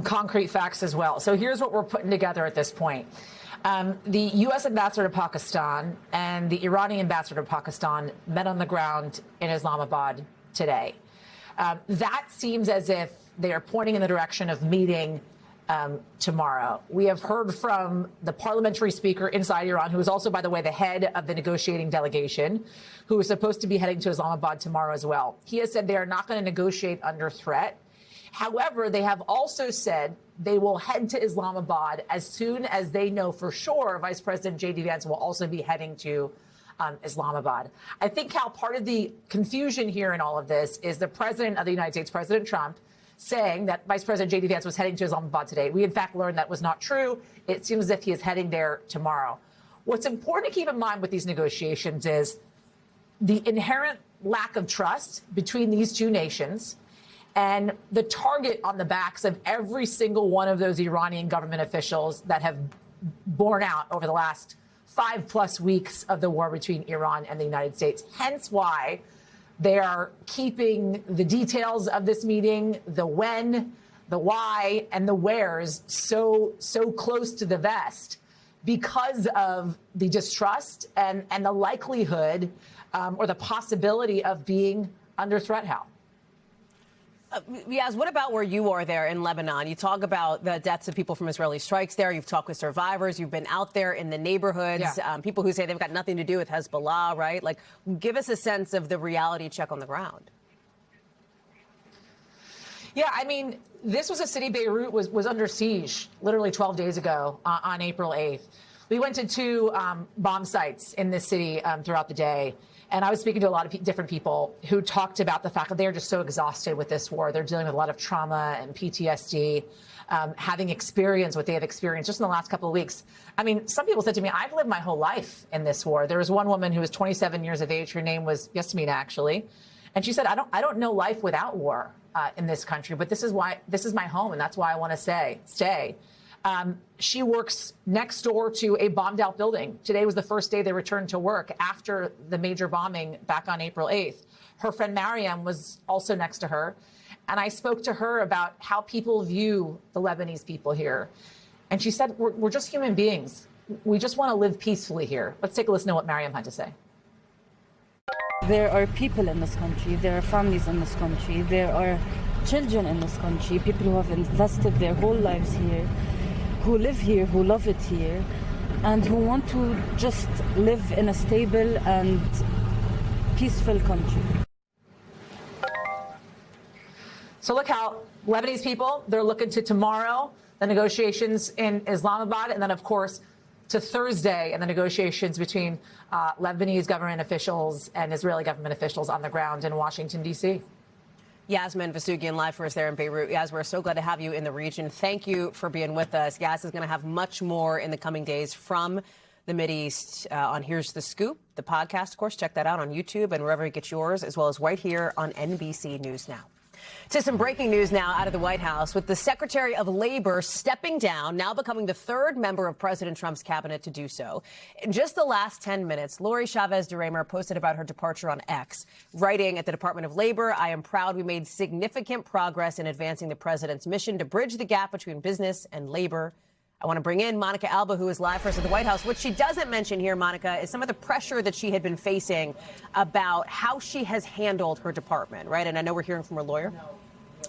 concrete facts as well. So here's what we're putting together at this point. The U.S. ambassador to Pakistan and the Iranian ambassador to Pakistan met on the ground in Islamabad today. That seems as if they are pointing in the direction of meeting tomorrow. We have heard from the parliamentary speaker inside Iran, who is also, by the way, the head of the negotiating delegation, who is supposed to be heading to Islamabad tomorrow as well. He has said they are not going to negotiate under threat. However, they have also said they will head to Islamabad as soon as they know for sure Vice President J.D. Vance will also be heading to Islamabad. I think, Cal, part of the confusion here in all of this is the President of the United States, President Trump, saying that Vice President J.D. Vance was heading to Islamabad today. We, in fact, learned that was not true. It seems as if he is heading there tomorrow. What's important to keep in mind with these negotiations is the inherent lack of trust between these two nations and the target on the backs of every single one of those Iranian government officials that have borne out over the last 5+ weeks of the war between Iran and the United States. Hence why they are keeping the details of this meeting, the when, the why, and the wheres so close to the vest because of the distrust and the likelihood or the possibility of being under threat, Hal. Yaz, what about where you are there in Lebanon? You talk about the deaths of people from Israeli strikes there. You've talked with survivors. You've been out there in the neighborhoods. Yeah. People who say they've got nothing to do with Hezbollah, right? Like, give us a sense of the reality check on the ground. Yeah, I mean, this was a city, Beirut was under siege literally 12 days ago on April 8th. We went to 2 bomb sites in this city throughout the day. And I was speaking to a lot of different people who talked about the fact that they're just so exhausted with this war. They're dealing with a lot of trauma and PTSD, having experienced what they have experienced just in the last couple of weeks. I mean, some people said to me, I've lived my whole life in this war. There was one woman who was 27 years of age. Her name was Yasmina, actually. And she said, I don't know life without war in this country, but this is my home, and that's why I want to stay. She works next door to a bombed out building. Today was the first day they returned to work after the major bombing back on April 8th. Her friend Mariam was also next to her. And I spoke to her about how people view the Lebanese people here. And she said, we're just human beings. We just want to live peacefully here. Let's take a listen to what Mariam had to say. There are people in this country, there are families in this country, there are children in this country, people who have invested their whole lives here, who live here, who love it here, and who want to just live in a stable and peaceful country. So look how Lebanese people, they're looking to tomorrow, the negotiations in Islamabad, and then, of course, to Thursday and the negotiations between Lebanese government officials and Israeli government officials on the ground in Washington, D.C. Yasmin Vasugian live for us there in Beirut. Yas, we're so glad to have you in the region. Thank you for being with us. Yas is going to have much more in the coming days from the Mideast on Here's the Scoop, the podcast. Of course, check that out on YouTube and wherever you get yours, as well as right here on NBC News Now. To some breaking news now out of the White House, with the Secretary of Labor stepping down, now becoming the third member of President Trump's cabinet to do so. In just the last 10 minutes, Lori Chavez-DeRemer posted about her departure on X, writing at the Department of Labor, "I am proud we made significant progress in advancing the president's mission to bridge the gap between business and labor. I want to bring in Monica Alba, who is live for us at the White House." What she doesn't mention here, Monica, is some of the pressure that she had been facing about how she has handled her department, right? And I know we're hearing from her lawyer.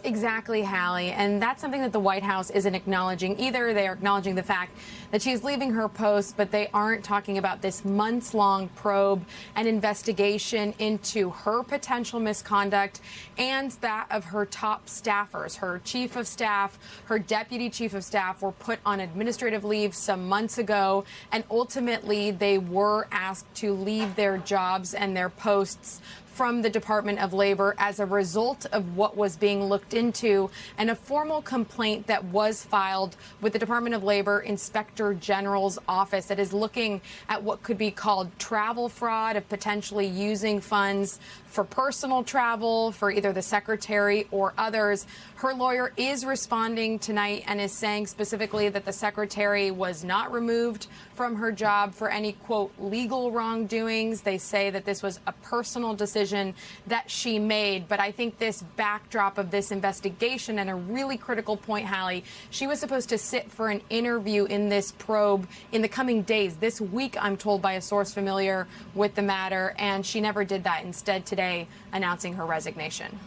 Exactly, Hallie. And that's something that the White House isn't acknowledging either. They are acknowledging the fact that she's leaving her post, but they aren't talking about this months-long probe and investigation into her potential misconduct and that of her top staffers. Her chief of staff, her deputy chief of staff were put on administrative leave some months ago, and ultimately they were asked to leave their jobs and their posts from the Department of Labor as a result of what was being looked into, and a formal complaint that was filed with the Department of Labor Inspector General's office that is looking at what could be called travel fraud, of potentially using funds for personal travel for either the secretary or others. Her lawyer is responding tonight and is saying specifically that the secretary was not removed from her job for any, quote, legal wrongdoings. They say that this was a personal decision that she made. But I think this backdrop of this investigation, and a really critical point, Hallie, she was supposed to sit for an interview in this probe in the coming days. This week, I'm told by a source familiar with the matter, and she never did that. Instead, today, announcing her resignation.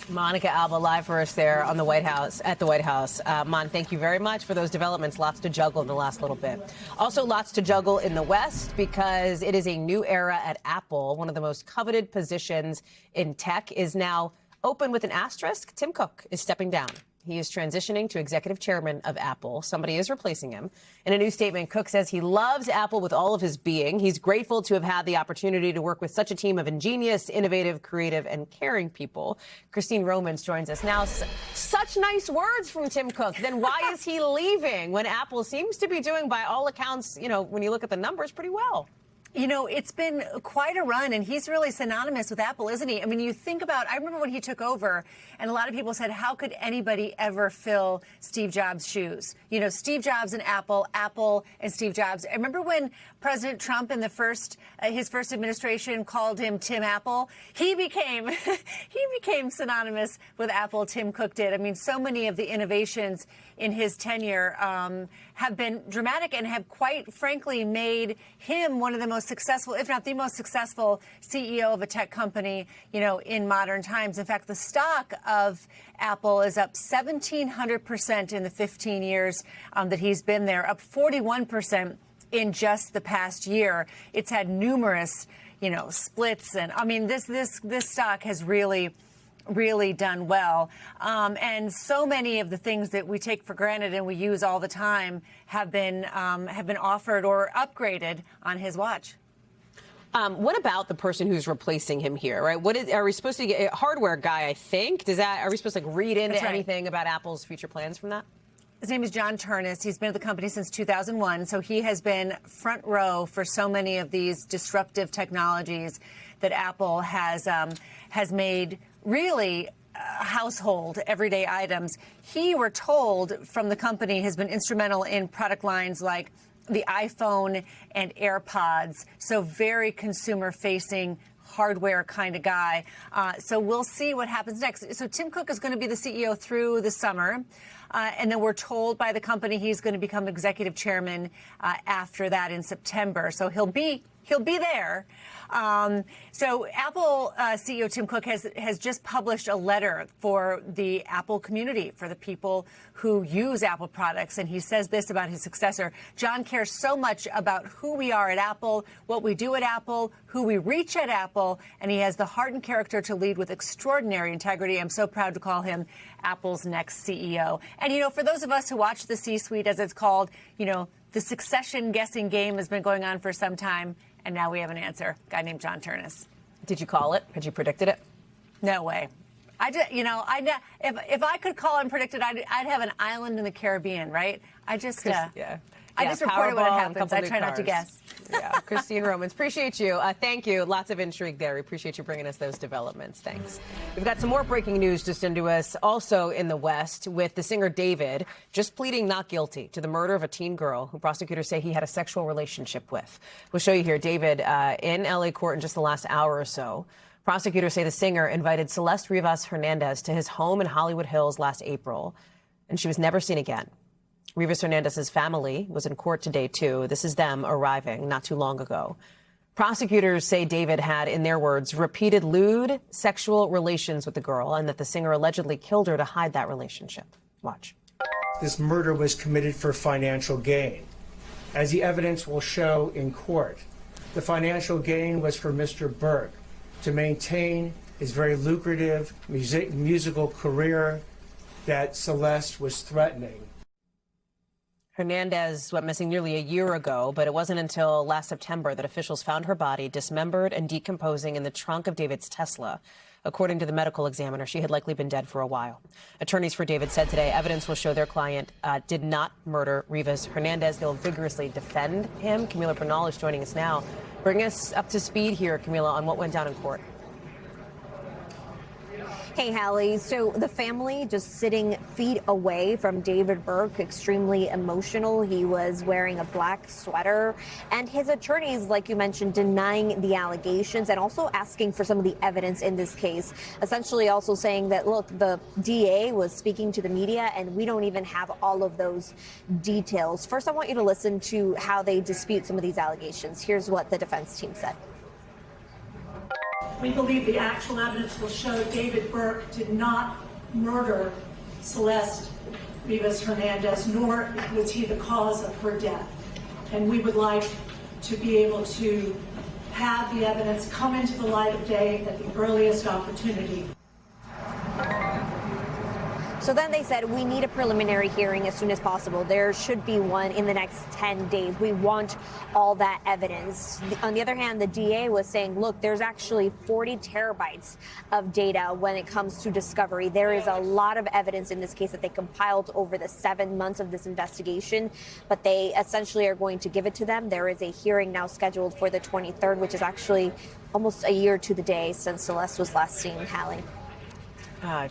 Monica Alba live for us there on the White House, at the White House. Mon, thank you very much for those developments. Lots to juggle in the last little bit. Also, lots to juggle in the West because it is a new era at Apple. One of the most coveted positions in tech is now open with an asterisk. Tim Cook is stepping down. He is transitioning to executive chairman of Apple. Somebody is replacing him. In a new statement, Cook says he loves Apple with all of his being. He's grateful to have had the opportunity to work with such a team of ingenious, innovative, creative, and caring people. Christine Romans joins us now. Such nice words from Tim Cook. Then why is he leaving when Apple seems to be doing, by all accounts, you know, when you look at the numbers, pretty well? You know, it's been quite a run, and he's really synonymous with Apple, isn't he? I mean, you think about, I remember when he took over, and a lot of people said, how could anybody ever fill Steve Jobs' shoes? You know, Steve Jobs and Apple, Apple and Steve Jobs. I remember when President Trump in the his first administration called him Tim Apple. He became synonymous with Apple. Tim Cook did. I mean, so many of the innovations in his tenure have been dramatic and have quite frankly made him one of the most successful, if not the most successful CEO of a tech company, you know, in modern times. In fact, the stock of Apple is up 1,700% in the 15 years that he's been there, up 41% in just the past year. It's had numerous, you know, splits, and I mean, this stock has really done well. And so many of the things that we take for granted and we use all the time have been offered or upgraded on his watch. What about the person who's replacing him here, right? Are we supposed to get a hardware guy, I think? Are we supposed to read into anything about Apple's future plans from that? His name is John Turnus. He's been at the company since 2001, so he has been front row for so many of these disruptive technologies that Apple has made really household, everyday items. He, we're told from the company, has been instrumental in product lines like the iPhone and AirPods, so very consumer-facing hardware kind of guy. So we'll see what happens next. So Tim Cook is going to be the CEO through the summer. And then we're told by the company he's going to become executive chairman after that in September. So he'll be there. So Apple CEO Tim Cook has just published a letter for the Apple community, for the people who use Apple products. And he says this about his successor. John cares so much about who we are at Apple, what we do at Apple, who we reach at Apple, and he has the heart and character to lead with extraordinary integrity. I'm so proud to call him Apple's next CEO. And, you know, for those of us who watch the C-suite, as it's called, you know, the succession guessing game has been going on for some time. And now we have an answer. A guy named John Turnus. Did you call it? Had you predicted it? No way. I did. You know, if I could call and predict it, I'd have an island in the Caribbean, right? I just reported when it happens. I try not to guess. Yeah, Christine Romans, appreciate you. Thank you. Lots of intrigue there. We appreciate you bringing us those developments. Thanks. We've got some more breaking news just into us, also in the West, with the singer David just pleading not guilty to the murder of a teen girl who prosecutors say he had a sexual relationship with. We'll show you here, David, in L.A. court in just the last hour or so. Prosecutors say the singer invited Celeste Rivas Hernandez to his home in Hollywood Hills last April, and she was never seen again. Rivas Hernandez's family was in court today, too. This is them arriving not too long ago. Prosecutors say David had, in their words, repeated lewd sexual relations with the girl and that the singer allegedly killed her to hide that relationship. Watch. This murder was committed for financial gain. As the evidence will show in court, the financial gain was for Mr. Burke to maintain his very lucrative musical career that Celeste was threatening. Hernandez went missing nearly a year ago, but it wasn't until last September that officials found her body dismembered and decomposing in the trunk of David's Tesla. According to the medical examiner, she had likely been dead for a while. Attorneys for David said today evidence will show their client did not murder Rivas Hernandez. They'll vigorously defend him. Camila Bernal is joining us now. Bring us up to speed here, Camila, on what went down in court. Hey, Hallie. So the family just sitting feet away from David Burke, extremely emotional. He was wearing a black sweater, and his attorneys, like you mentioned, denying the allegations and also asking for some of the evidence in this case, essentially also saying that, look, the DA was speaking to the media and we don't even have all of those details. First, I want you to listen to how they dispute some of these allegations. Here's what the defense team said. We believe the actual evidence will show David Burke did not murder Celeste Rivas Hernandez, nor was he the cause of her death. And we would like to be able to have the evidence come into the light of day at the earliest opportunity. So then they said, we need a preliminary hearing as soon as possible. There should be one in the next 10 days. We want all that evidence. On the other hand, the DA was saying, look, there's actually 40 terabytes of data when it comes to discovery. There is a lot of evidence in this case that they compiled over the 7 months of this investigation, but they essentially are going to give it to them. There is a hearing now scheduled for the 23rd, which is actually almost a year to the day since Celeste was last seen, Hallie.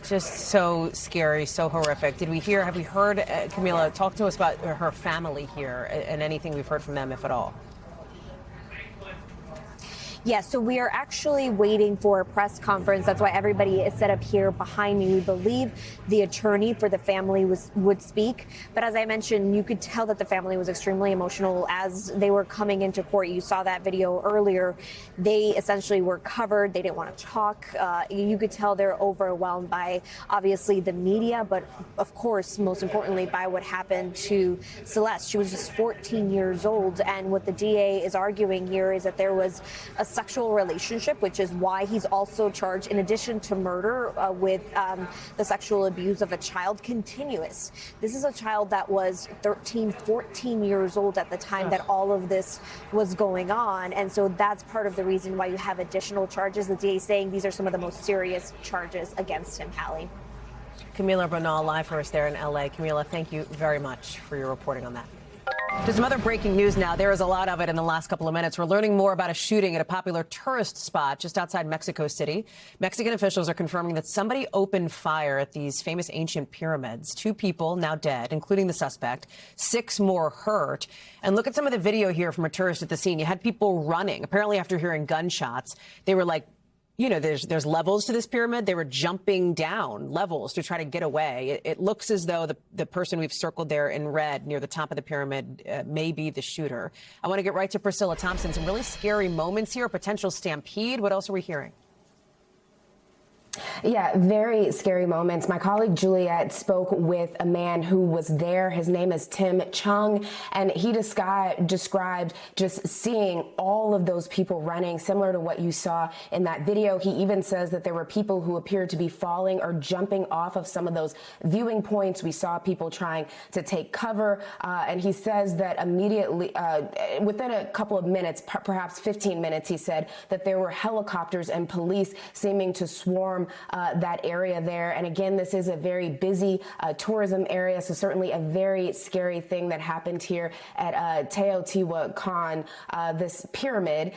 Just so scary, so horrific. Have we heard, Camila, talk to us about her family here and anything we've heard from them, if at all? Yes, so we are actually waiting for a press conference. That's why everybody is set up here behind me. We believe the attorney for the family would speak. But as I mentioned, you could tell that the family was extremely emotional as they were coming into court. You saw that video earlier. They essentially were covered. They didn't want to talk. You could tell they're overwhelmed by, obviously, the media, but of course, most importantly, by what happened to Celeste. She was just 14 years old. And what the DA is arguing here is that there was a sexual relationship, which is why he's also charged, in addition to murder, with the sexual abuse of a child, continuous. This is a child that was 13, 14 years old at the time that all of this was going on. And so that's part of the reason why you have additional charges. The DA saying these are some of the most serious charges against him, Hallie. Camila Bernal live for us there in L.A. Camila, thank you very much for your reporting on that. To some other breaking news now. There is a lot of it in the last couple of minutes. We're learning more about a shooting at a popular tourist spot just outside Mexico City. Mexican officials are confirming that somebody opened fire at these famous ancient pyramids. 2 people now dead, including the suspect. 6 more hurt. And look at some of the video here from a tourist at the scene. You had people running. Apparently, after hearing gunshots, they were like, you know, there's levels to this pyramid. They were jumping down levels to try to get away. It looks as though the person we've circled there in red near the top of the pyramid may be the shooter. I want to get right to Priscilla Thompson. Some really scary moments here, a potential stampede. What else are we hearing? Yeah, very scary moments. My colleague Juliet spoke with a man who was there. His name is Tim Chung, and he described just seeing all of those people running, similar to what you saw in that video. He even says that there were people who appeared to be falling or jumping off of some of those viewing points. We saw people trying to take cover, and he says that immediately, within a couple of minutes, perhaps 15 minutes, he said that there were helicopters and police seeming to swarm that area there. And again, this is a very busy tourism area, so certainly a very scary thing that happened here at Teotihuacan, this pyramid.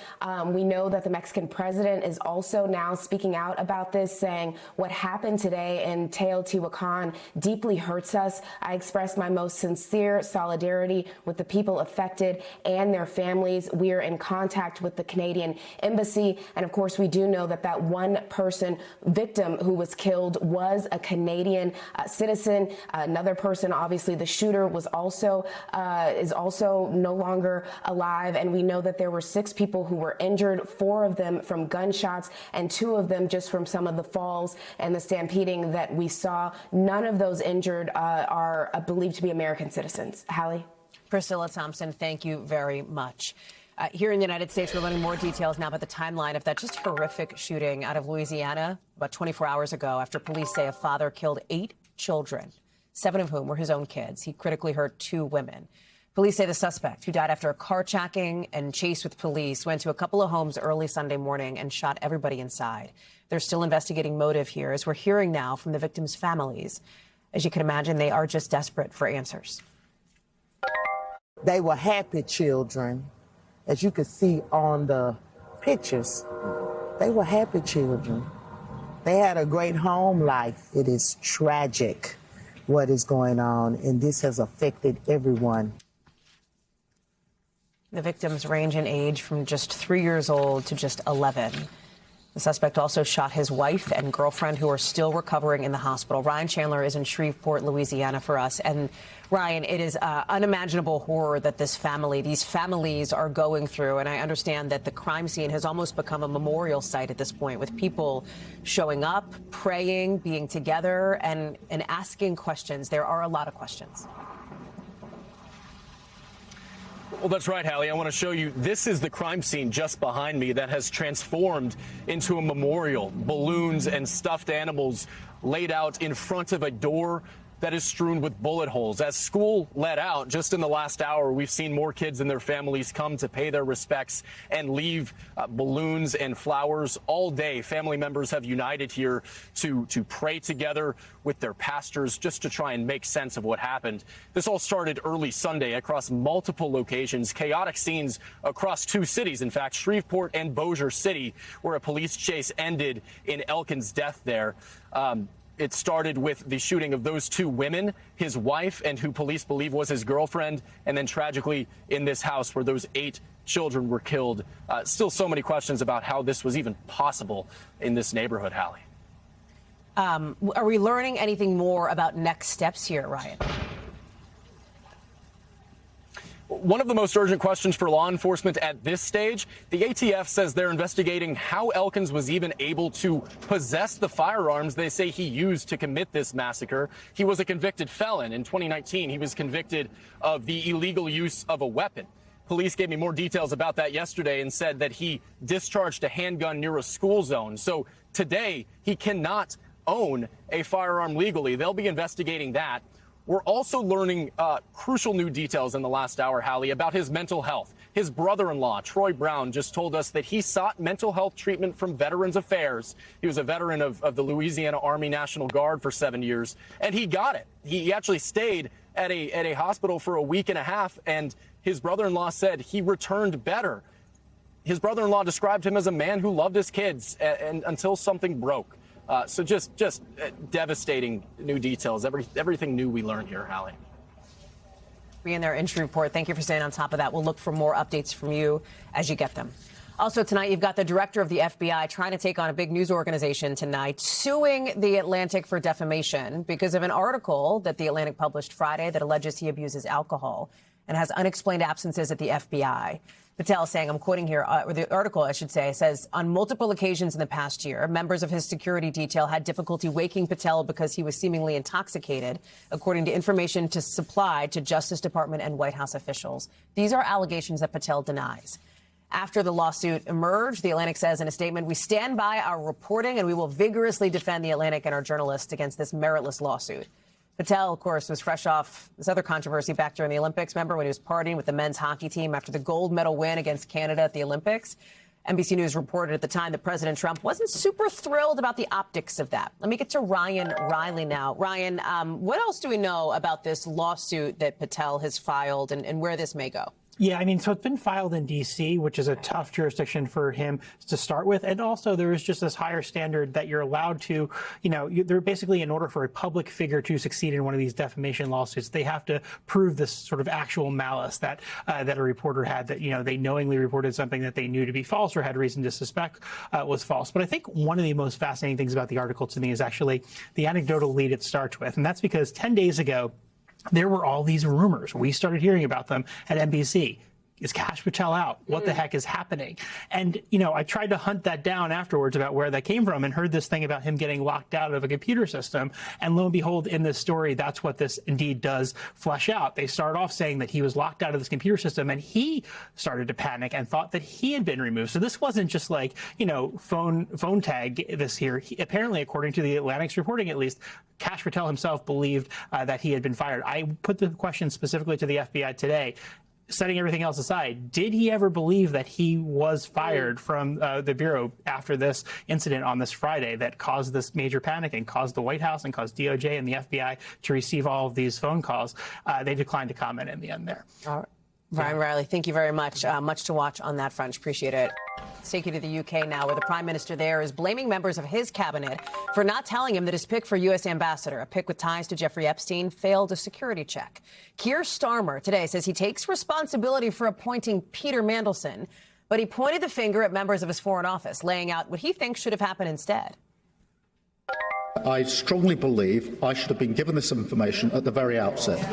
We know that the Mexican president is also now speaking out about this, saying what happened today in Teotihuacan deeply hurts us. I express my most sincere solidarity with the people affected and their families. We are in contact with the Canadian embassy, and of course we do know that that one person victim who was killed was a Canadian citizen. Another person, obviously the shooter, was also is also no longer alive, and we know that there were 6 people who were injured, 4 of them from gunshots and 2 of them just from some of the falls and the stampeding that we saw. None of those injured are believed to be American citizens. Hallie? Priscilla Thompson, thank you very much. Here in the United States, we're learning more details now about the timeline of that just horrific shooting out of Louisiana about 24 hours ago after police say a father killed 8 children, 7 of whom were his own kids. He critically hurt 2 women. Police say the suspect, who died after a carjacking and chase with police, went to a couple of homes early Sunday morning and shot everybody inside. They're still investigating motive here, as we're hearing now from the victims' families. As you can imagine, they are just desperate for answers. They were happy children. As you can see on the pictures, they were happy children. They had a great home life. It is tragic what is going on, and this has affected everyone. The victims range in age from just 3 years old to just 11. The suspect also shot his wife and girlfriend, who are still recovering in the hospital. Ryan Chandler is in Shreveport, Louisiana, for us. And Ryan, it is unimaginable horror that these families are going through. And I understand that the crime scene has almost become a memorial site at this point, with people showing up, praying, being together, and asking questions. There are a lot of questions. Well, that's right, Hallie. I want to show you, this is the crime scene just behind me that has transformed into a memorial. Balloons and stuffed animals laid out in front of a door that is strewn with bullet holes. As school let out just in the last hour, we've seen more kids and their families come to pay their respects and leave balloons and flowers all day. Family members have united here to pray together with their pastors just to try and make sense of what happened. This all started early Sunday across multiple locations, chaotic scenes across 2 cities, in fact, Shreveport and Bossier City, where a police chase ended in Elkin's death there. It started with the shooting of those 2 women, his wife, and who police believe was his girlfriend, and then tragically in this house where those 8 children were killed. Still so many questions about how this was even possible in this neighborhood, Hallie. Are we learning anything more about next steps here, Ryan? One of the most urgent questions for law enforcement at this stage, the ATF says they're investigating how Elkins was even able to possess the firearms they say he used to commit this massacre. He was a convicted felon. In 2019, he was convicted of the illegal use of a weapon. Police gave me more details about that yesterday and said that he discharged a handgun near a school zone. So today, he cannot own a firearm legally. They'll be investigating that. We're also learning crucial new details in the last hour, Hallie, about his mental health. His brother-in-law, Troy Brown, just told us that he sought mental health treatment from Veterans Affairs. He was a veteran of the Louisiana Army National Guard for 7 years, and he got it. He actually stayed at a hospital for a week and a half, and his brother-in-law said he returned better. His brother-in-law described him as a man who loved his kids and until something broke. So just devastating new details. Everything new we learned here, Hallie. Be in their injury report. Thank you for staying on top of that. We'll look for more updates from you as you get them. Also tonight, you've got the director of the FBI trying to take on a big news organization tonight, suing The Atlantic for defamation because of an article that The Atlantic published Friday that alleges he abuses alcohol and has unexplained absences at the FBI. Patel saying, I'm quoting here, or the article, I should say, says, on multiple occasions in the past year, members of his security detail had difficulty waking Patel because he was seemingly intoxicated, according to information supplied to Justice Department and White House officials. These are allegations that Patel denies. After the lawsuit emerged, The Atlantic says in a statement, we stand by our reporting and we will vigorously defend The Atlantic and our journalists against this meritless lawsuit. Patel, of course, was fresh off this other controversy back during the Olympics. Remember when he was partying with the men's hockey team after the gold medal win against Canada at the Olympics? NBC News reported at the time that President Trump wasn't super thrilled about the optics of that. Let me get to Ryan Riley now. Ryan, what else do we know about this lawsuit that Patel has filed and where this may go? Yeah, I mean, so it's been filed in D.C., which is a tough jurisdiction for him to start with. And also there is just this higher standard that you're allowed to, they're basically, in order for a public figure to succeed in one of these defamation lawsuits, they have to prove this sort of actual malice that a reporter had, that, they knowingly reported something that they knew to be false or had reason to suspect was false. But I think one of the most fascinating things about the article to me is actually the anecdotal lead it starts with. And that's because 10 days ago, there were all these rumors. We started hearing about them at NBC. Is Kash Patel out? What the heck is happening? And, I tried to hunt that down afterwards about where that came from and heard this thing about him getting locked out of a computer system. And lo and behold, in this story, that's what this indeed does flesh out. They start off saying that he was locked out of this computer system and he started to panic and thought that he had been removed. So this wasn't just like, phone tag this here. Apparently, according to the Atlantic's reporting, at least, Kash Patel himself believed that he had been fired. I put the question specifically to the FBI today. Setting everything else aside, did he ever believe that he was fired from the Bureau after this incident on this Friday that caused this major panic and caused the White House and caused DOJ and the FBI to receive all of these phone calls? They declined to comment in the end there. All right. Ryan Riley, thank you very much. Much to watch on that front. Appreciate it. Let's take you to the UK now, where the Prime Minister there is blaming members of his cabinet for not telling him that his pick for U.S. ambassador, a pick with ties to Jeffrey Epstein, failed a security check. Keir Starmer today says he takes responsibility for appointing Peter Mandelson, but he pointed the finger at members of his Foreign Office, laying out what he thinks should have happened instead. I strongly believe I should have been given this information at the very outset.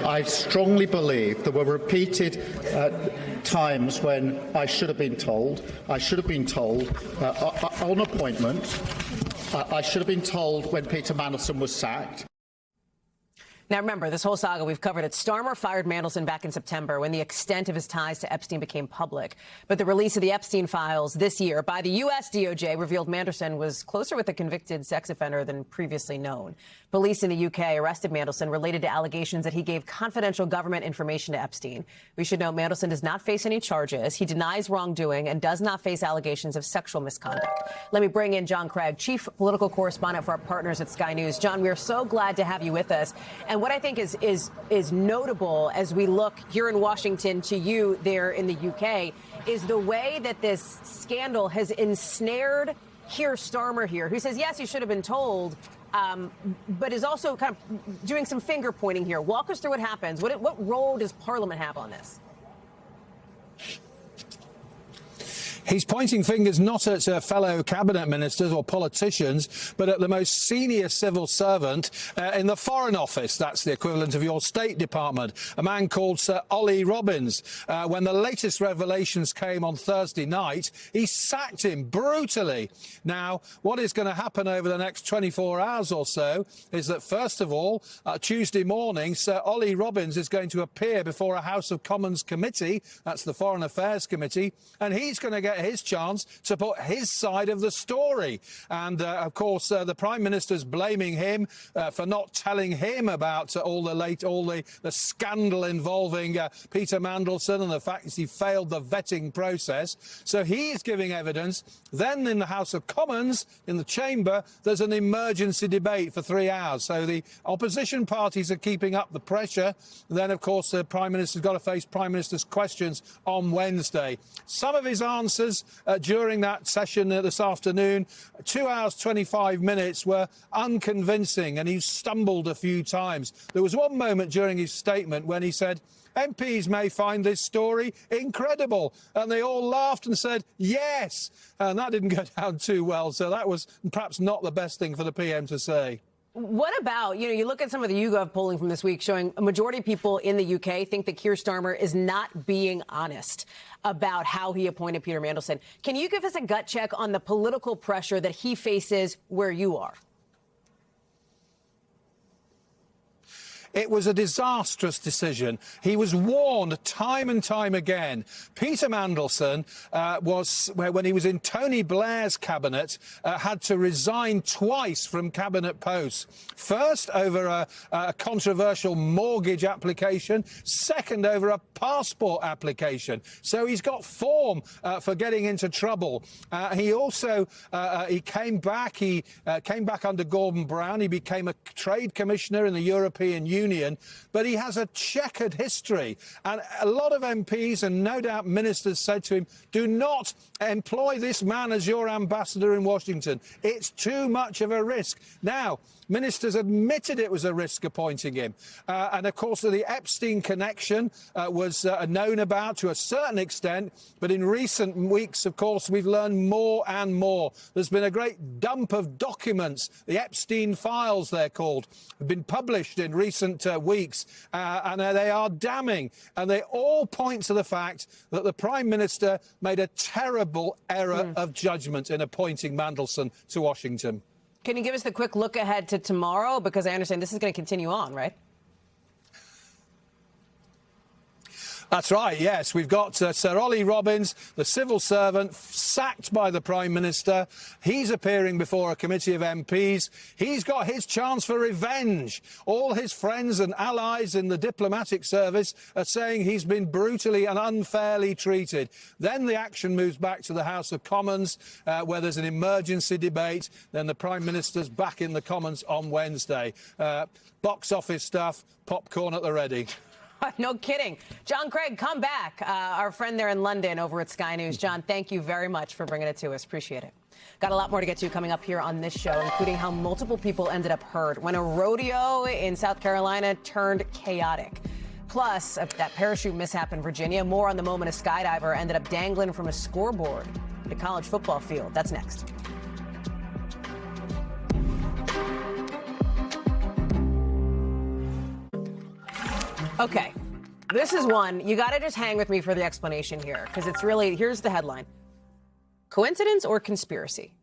I strongly believe there were repeated times when I should have been told. I should have been told on appointment. I should have been told when Peter Mandelson was sacked. Now, remember, this whole saga we've covered it. Starmer fired Mandelson back in September when the extent of his ties to Epstein became public. But the release of the Epstein files this year by the U.S. DOJ revealed Mandelson was closer with a convicted sex offender than previously known. Police in the UK arrested Mandelson related to allegations that he gave confidential government information to Epstein. We should note Mandelson does not face any charges. He denies wrongdoing and does not face allegations of sexual misconduct. Let me bring in John Craig, chief political correspondent for our partners at Sky News. John, we are so glad to have you with us. And what I think is notable as we look here in Washington to you there in the UK is the way that this scandal has ensnared Keir Starmer here, who says, yes, he should have been told, but is also kind of doing some finger pointing here. Walk us through what happens. What role does Parliament have on this? He's pointing fingers not at fellow cabinet ministers or politicians, but at the most senior civil servant in the Foreign Office. That's the equivalent of your State Department, a man called Sir Ollie Robbins. When the latest revelations came on Thursday night, he sacked him brutally. Now, what is going to happen over the next 24 hours or so is that, first of all, Tuesday morning, Sir Ollie Robbins is going to appear before a House of Commons committee, that's the Foreign Affairs Committee, and he's going to get his chance to put his side of the story. And, of course, the Prime Minister's blaming him for not telling him about all the scandal involving Peter Mandelson and the fact that he failed the vetting process. So he's giving evidence. Then in the House of Commons, in the chamber, there's an emergency debate for 3 hours. So the opposition parties are keeping up the pressure. Then, of course, the Prime Minister's got to face Prime Minister's questions on Wednesday. Some of his answers during that session this afternoon, 2 hours, 25 minutes, were unconvincing, and he stumbled a few times. There was one moment during his statement when he said, MPs may find this story incredible. And they all laughed and said, yes. And that didn't go down too well. So that was perhaps not the best thing for the PM to say. What about, you look at some of the YouGov polling from this week showing a majority of people in the UK think that Keir Starmer is not being honest about how he appointed Peter Mandelson. Can you give us a gut check on the political pressure that he faces where you are? It was a disastrous decision. He was warned time and time again. Peter Mandelson when he was in Tony Blair's cabinet, had to resign twice from cabinet posts. First, over a controversial mortgage application. Second, over a passport application. So he's got form for getting into trouble. He also he came back. He came back under Gordon Brown. He became a trade commissioner in the European Union, but he has a checkered history. And a lot of MPs and no doubt ministers said to him, do not employ this man as your ambassador in Washington. It's too much of a risk. Now, ministers admitted it was a risk appointing him. And, of course, the Epstein connection was known about to a certain extent. But in recent weeks, of course, we've learned more and more. There's been a great dump of documents. The Epstein files, they're called, have been published in recent weeks. And they are damning. And they all point to the fact that the Prime Minister made a terrible error of judgment in appointing Mandelson to Washington. Can you give us the quick look ahead to tomorrow? Because I understand this is going to continue on, right? That's right, yes. We've got Sir Ollie Robbins, the civil servant, sacked by the Prime Minister. He's appearing before a committee of MPs. He's got his chance for revenge. All his friends and allies in the diplomatic service are saying he's been brutally and unfairly treated. Then the action moves back to the House of Commons, where there's an emergency debate. Then the Prime Minister's back in the Commons on Wednesday. Box office stuff, popcorn at the ready. No kidding. John Craig, come back. Our friend there in London over at Sky News. John, thank you very much for bringing it to us. Appreciate it. Got a lot more to get to coming up here on this show, including how multiple people ended up hurt when a rodeo in South Carolina turned chaotic. Plus, that parachute mishap in Virginia. More on the moment a skydiver ended up dangling from a scoreboard at a college football field. That's next. Okay, this is one. You got to just hang with me for the explanation here, because it's really, here's the headline. Coincidence or conspiracy?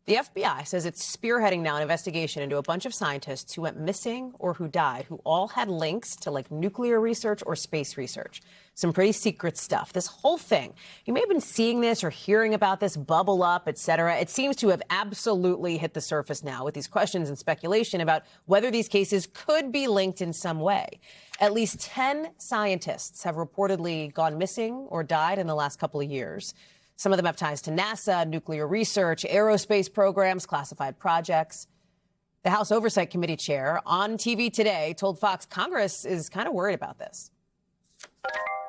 The FBI says it's spearheading now an investigation into a bunch of scientists who went missing or who died, who all had links to like nuclear research or space research. Some pretty secret stuff. This whole thing, you may have been seeing this or hearing about this bubble up, etc. It seems to have absolutely hit the surface now with these questions and speculation about whether these cases could be linked in some way. At least 10 scientists have reportedly gone missing or died in the last couple of years. Some of them have ties to NASA, nuclear research, aerospace programs, classified projects. The House Oversight Committee chair on TV today told Fox Congress is kind of worried about this.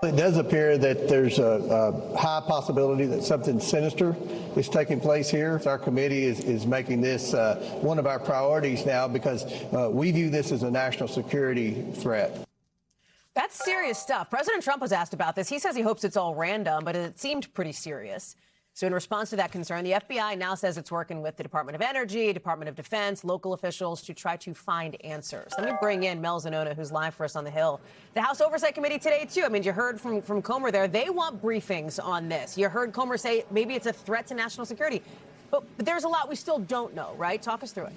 It does appear that there's a high possibility that something sinister is taking place here. Our committee is making this one of our priorities now because we view this as a national security threat. That's serious stuff. President Trump was asked about this. He says he hopes it's all random, but it seemed pretty serious. So in response to that concern, the FBI now says it's working with the Department of Energy, Department of Defense, local officials to try to find answers. Let me bring in Mel Zanona, who's live for us on the Hill. The House Oversight Committee today, too. I mean, you heard from Comer there. They want briefings on this. You heard Comer say maybe it's a threat to national security. But there's a lot we still don't know, right? Talk us through it.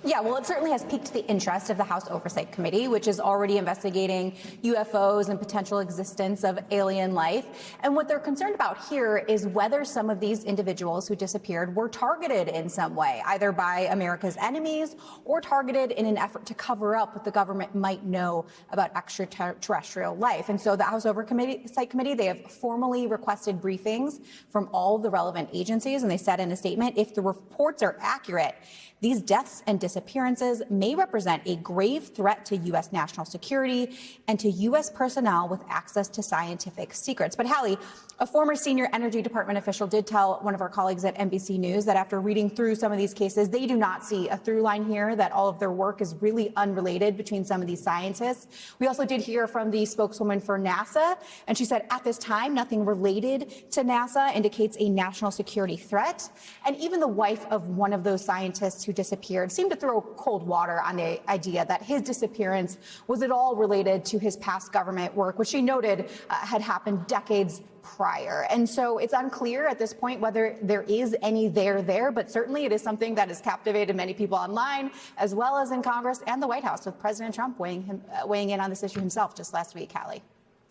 Yeah, well, it certainly has piqued the interest of the House Oversight Committee, which is already investigating UFOs and potential existence of alien life. And what they're concerned about here is whether some of these individuals who disappeared were targeted in some way, either by America's enemies or targeted in an effort to cover up what the government might know about extraterrestrial life. And so the House Oversight Committee, they have formally requested briefings from all the relevant agencies. And they said in a statement, if the reports are accurate, these deaths and disappearances may represent a grave threat to U.S. national security and to U.S. personnel with access to scientific secrets. But Hallie, a former senior Energy Department official did tell one of our colleagues at NBC News that after reading through some of these cases, they do not see a through line here, that all of their work is really unrelated between some of these scientists. We also did hear from the spokeswoman for NASA, and she said at this time, nothing related to NASA indicates a national security threat. And even the wife of one of those scientists who disappeared seemed to throw cold water on the idea that his disappearance was at all related to his past government work, which she noted had happened decades prior. And so it's unclear at this point whether there is any there, but certainly it is something that has captivated many people online, as well as in Congress and the White House, with President Trump weighing in on this issue himself just last week, Hallie.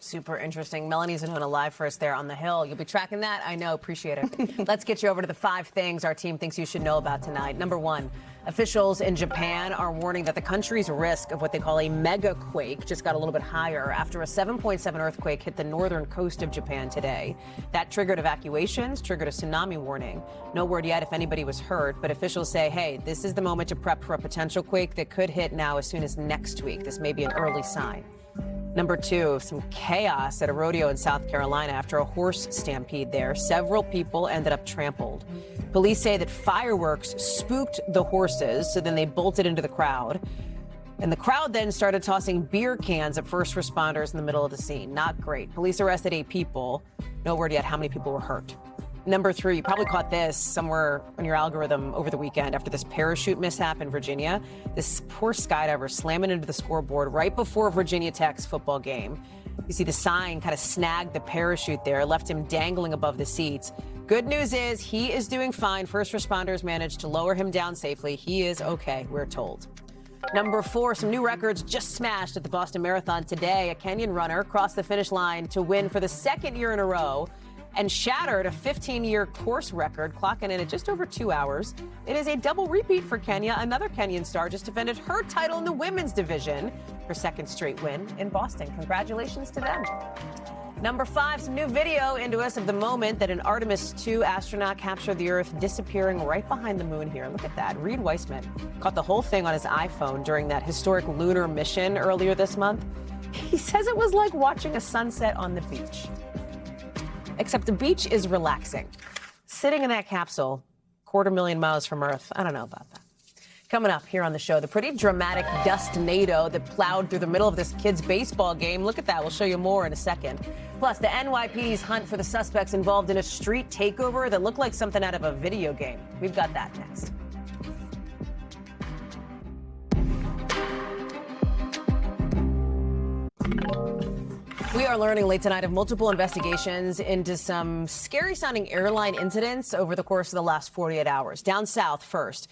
Super interesting. Melanie's doing a live for us there on the Hill. You'll be tracking that? I know. Appreciate it. Let's get you over to the 5 things our team thinks you should know about tonight. Number 1, officials in Japan are warning that the country's risk of what they call a mega quake just got a little bit higher after a 7.7 earthquake hit the northern coast of Japan today. That triggered evacuations, triggered a tsunami warning. No word yet if anybody was hurt, but officials say, hey, this is the moment to prep for a potential quake that could hit now as soon as next week. This may be an early sign. Number 2, some chaos at a rodeo in South Carolina after a horse stampede there. Several people ended up trampled. Police say that fireworks spooked the horses, so then they bolted into the crowd. And the crowd then started tossing beer cans at first responders in the middle of the scene. Not great. Police arrested 8 people. No word yet how many people were hurt. Number 3, you probably caught this somewhere on your algorithm over the weekend after this parachute mishap in Virginia. This poor skydiver slamming into the scoreboard right before Virginia Tech's football game. You see the sign kind of snagged the parachute there, left him dangling above the seats. Good news is he is doing fine. First responders managed to lower him down safely. He is okay, we're told. Number 4, some new records just smashed at the Boston Marathon today. A Kenyan runner crossed the finish line to win for the 2nd year in a row and shattered a 15-year course record, clocking in at just over 2 hours. It is a double repeat for Kenya. Another Kenyan star just defended her title in the women's division, her 2nd straight win in Boston. Congratulations to them. Number 5, some new video into us of the moment that an Artemis II astronaut captured the Earth disappearing right behind the moon here. Look at that. Reed Weissman caught the whole thing on his iPhone during that historic lunar mission earlier this month. He says it was like watching a sunset on the beach. Except the beach is relaxing. Sitting in that capsule, 250,000 miles from Earth, I don't know about that. Coming up here on the show, the pretty dramatic dust-nado that plowed through the middle of this kid's baseball game. Look at that. We'll show you more in a second. Plus, the NYPD's hunt for the suspects involved in a street takeover that looked like something out of a video game. We've got that next. We are learning late tonight of multiple investigations into some scary-sounding airline incidents over the course of the last 48 hours. Down south first,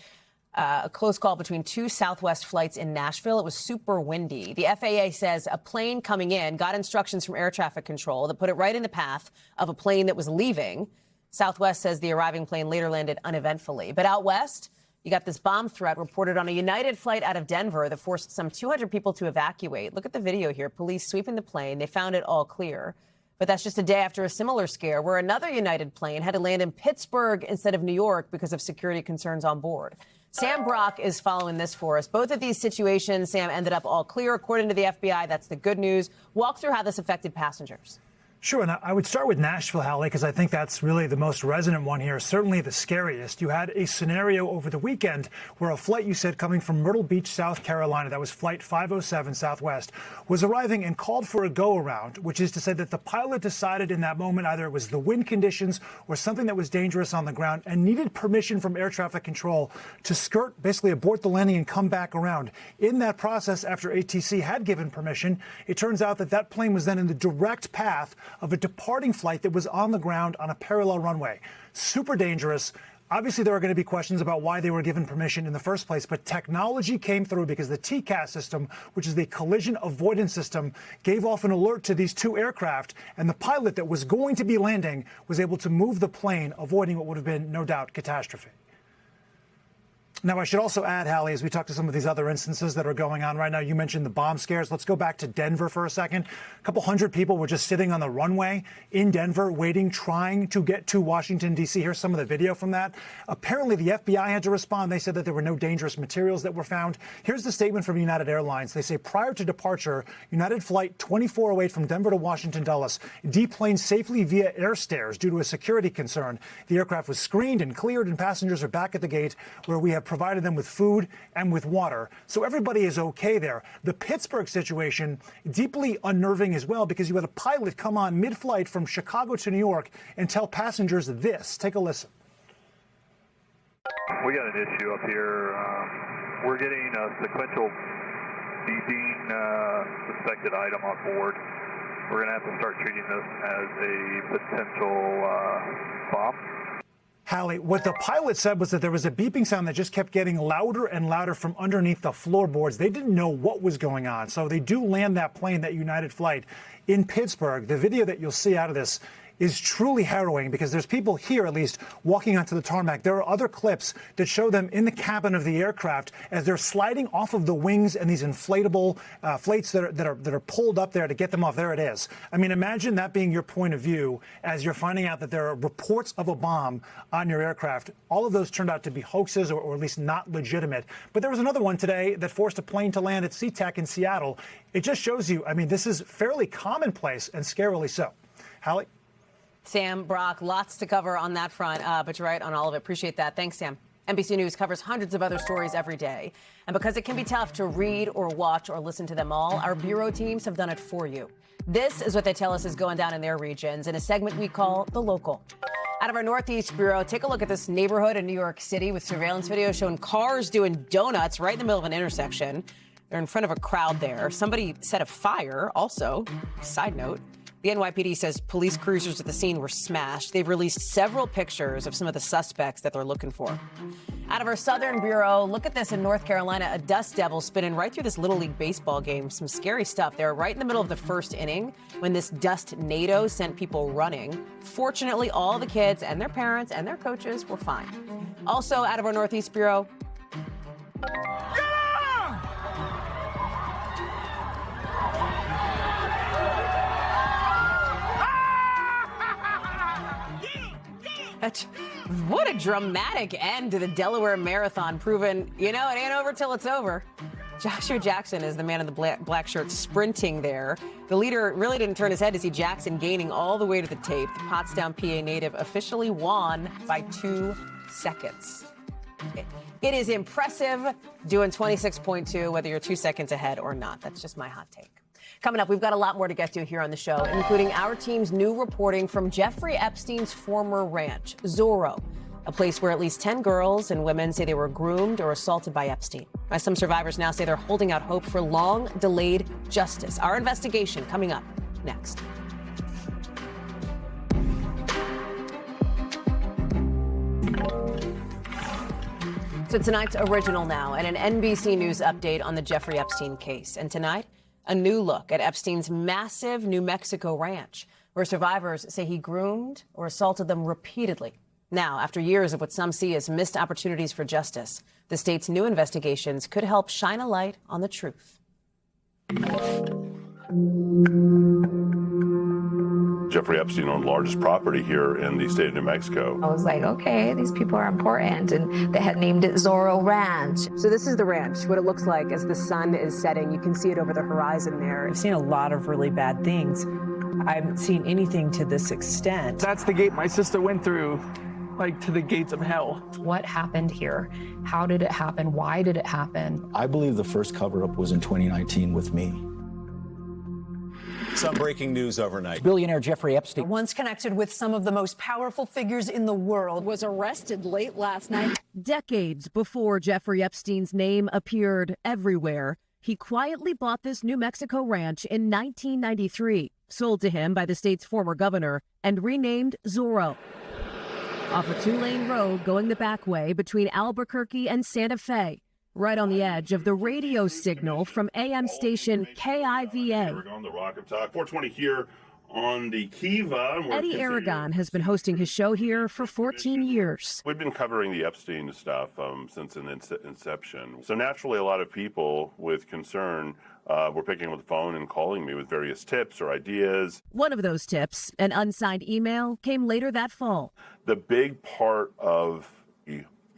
a close call between 2 Southwest flights in Nashville. It was super windy. The FAA says a plane coming in got instructions from air traffic control that put it right in the path of a plane that was leaving. Southwest says the arriving plane later landed uneventfully. But out west, you got this bomb threat reported on a United flight out of Denver that forced some 200 people to evacuate. Look at the video here. Police sweeping the plane. They found it all clear. But that's just a day after a similar scare where another United plane had to land in Pittsburgh instead of New York because of security concerns on board. Sam Brock is following this for us. Both of these situations, Sam, ended up all clear, according to the FBI. That's the good news. Walk through how this affected passengers. Sure, and I would start with Nashville, Hallie, because I think that's really the most resonant one here, certainly the scariest. You had a scenario over the weekend where a flight, you said, coming from Myrtle Beach, South Carolina, that was Flight 507 Southwest, was arriving and called for a go-around, which is to say that the pilot decided in that moment either it was the wind conditions or something that was dangerous on the ground and needed permission from air traffic control to skirt, basically abort the landing and come back around. In that process, after ATC had given permission, it turns out that that plane was then in the direct path of a departing flight that was on the ground on a parallel runway. Super dangerous. Obviously, there are going to be questions about why they were given permission in the first place, but technology came through because the TCAS system, which is the collision avoidance system, gave off an alert to these two aircraft, and the pilot that was going to be landing was able to move the plane, avoiding what would have been, no doubt, catastrophe. Now, I should also add, Hallie, as we talk to some of these other instances that are going on right now, you mentioned the bomb scares. Let's go back to Denver for a second. A couple hundred people were just sitting on the runway in Denver, waiting, trying to get to Washington, D.C. Here's some of the video from that. Apparently, the FBI had to respond. They said that there were no dangerous materials that were found. Here's the statement from United Airlines. They say prior to departure, United Flight 2408 from Denver to Washington Dulles deplaned safely via air stairs due to a security concern. The aircraft was screened and cleared, and passengers are back at the gate where we have provided them with food and with water. So everybody is okay there. The Pittsburgh situation, deeply unnerving as well, because you had a pilot come on mid-flight from Chicago to New York and tell passengers this. Take a listen. We got an issue up here. We're getting a sequential beeping suspected item on board. We're going to have to start treating this as a potential bomb. Hallie, what the pilot said was that there was a beeping sound that just kept getting louder and louder from underneath the floorboards. They didn't know what was going on. So they do land that plane, that United flight, in Pittsburgh. The video that you'll see out of this is truly harrowing because there's people here, at least, walking onto the tarmac. There are other clips that show them in the cabin of the aircraft as they're sliding off of the wings and these inflatable flates that are pulled up there to get them off. There it is. I mean, imagine that being your point of view as you're finding out that there are reports of a bomb on your aircraft. All of those turned out to be hoaxes or at least not legitimate. But there was another one today that forced a plane to land at SeaTac in Seattle. It just shows you, I mean, this is fairly commonplace and scarily so. Hallie? Sam, Brock, lots to cover on that front, but you're right on all of it. Appreciate that. Thanks, Sam. NBC News covers hundreds of other stories every day. And because it can be tough to read or watch or listen to them all, our bureau teams have done it for you. This is what they tell us is going down in their regions in a segment we call The Local. Out of our Northeast Bureau, take a look at this neighborhood in New York City with surveillance video showing cars doing donuts right in the middle of an intersection. They're in front of a crowd there. Somebody set a fire also. Side note. The NYPD says police cruisers at the scene were smashed. They've released several pictures of some of the suspects that they're looking for. Out of our Southern Bureau, look at this in North Carolina, a dust devil spinning right through this Little League baseball game. Some scary stuff. They were right in the middle of the first inning when this dust tornado sent people running. Fortunately, all the kids and their parents and their coaches were fine. Also, out of our Northeast Bureau, what a dramatic end to the Delaware Marathon, proving, you know, it ain't over till it's over. Joshua Jackson is the man in the black shirt sprinting there. The leader really didn't turn his head to see Jackson gaining all the way to the tape. The Pottstown, PA native officially won by 2 seconds. It is impressive doing 26.2, whether you're 2 seconds ahead or not. That's just my hot take. Coming up, we've got a lot more to get to here on the show, including our team's new reporting from Jeffrey Epstein's former ranch, Zorro, a place where at least 10 girls and women say they were groomed or assaulted by Epstein. As some survivors now say they're holding out hope for long-delayed justice. Our investigation coming up next. So tonight's Original Now and an NBC News update on the Jeffrey Epstein case. And tonight, a new look at Epstein's massive New Mexico ranch, where survivors say he groomed or assaulted them repeatedly. Now, after years of what some see as missed opportunities for justice, the state's new investigations could help shine a light on the truth. Jeffrey Epstein owned the largest property here in the state of New Mexico. I was like, okay, these people are important, and they had named it Zorro Ranch. So this is the ranch, what it looks like as the sun is setting. You can see it over the horizon there. I've seen a lot of really bad things. I haven't seen anything to this extent. That's the gate my sister went through, like to the gates of hell. What happened here? How did it happen? Why did it happen? I believe the first cover-up was in 2019 with me. Some breaking news overnight. Billionaire Jeffrey Epstein, once connected with some of the most powerful figures in the world, was arrested late last night. Decades before Jeffrey Epstein's name appeared everywhere, he quietly bought this New Mexico ranch in 1993, sold to him by the state's former governor, and renamed Zorro. off a two-lane road going the back way between Albuquerque and Santa Fe, right on the edge of the radio signal from AM station KIVA. We're on the Rocket Talk 420 here on the Kiva. Eddie Aragon has been hosting his show here for 14 years. We've been covering the Epstein stuff since inception. So naturally, a lot of people with concern were picking up the phone and calling me with various tips or ideas. One of those tips, an unsigned email, came later that fall. The big part of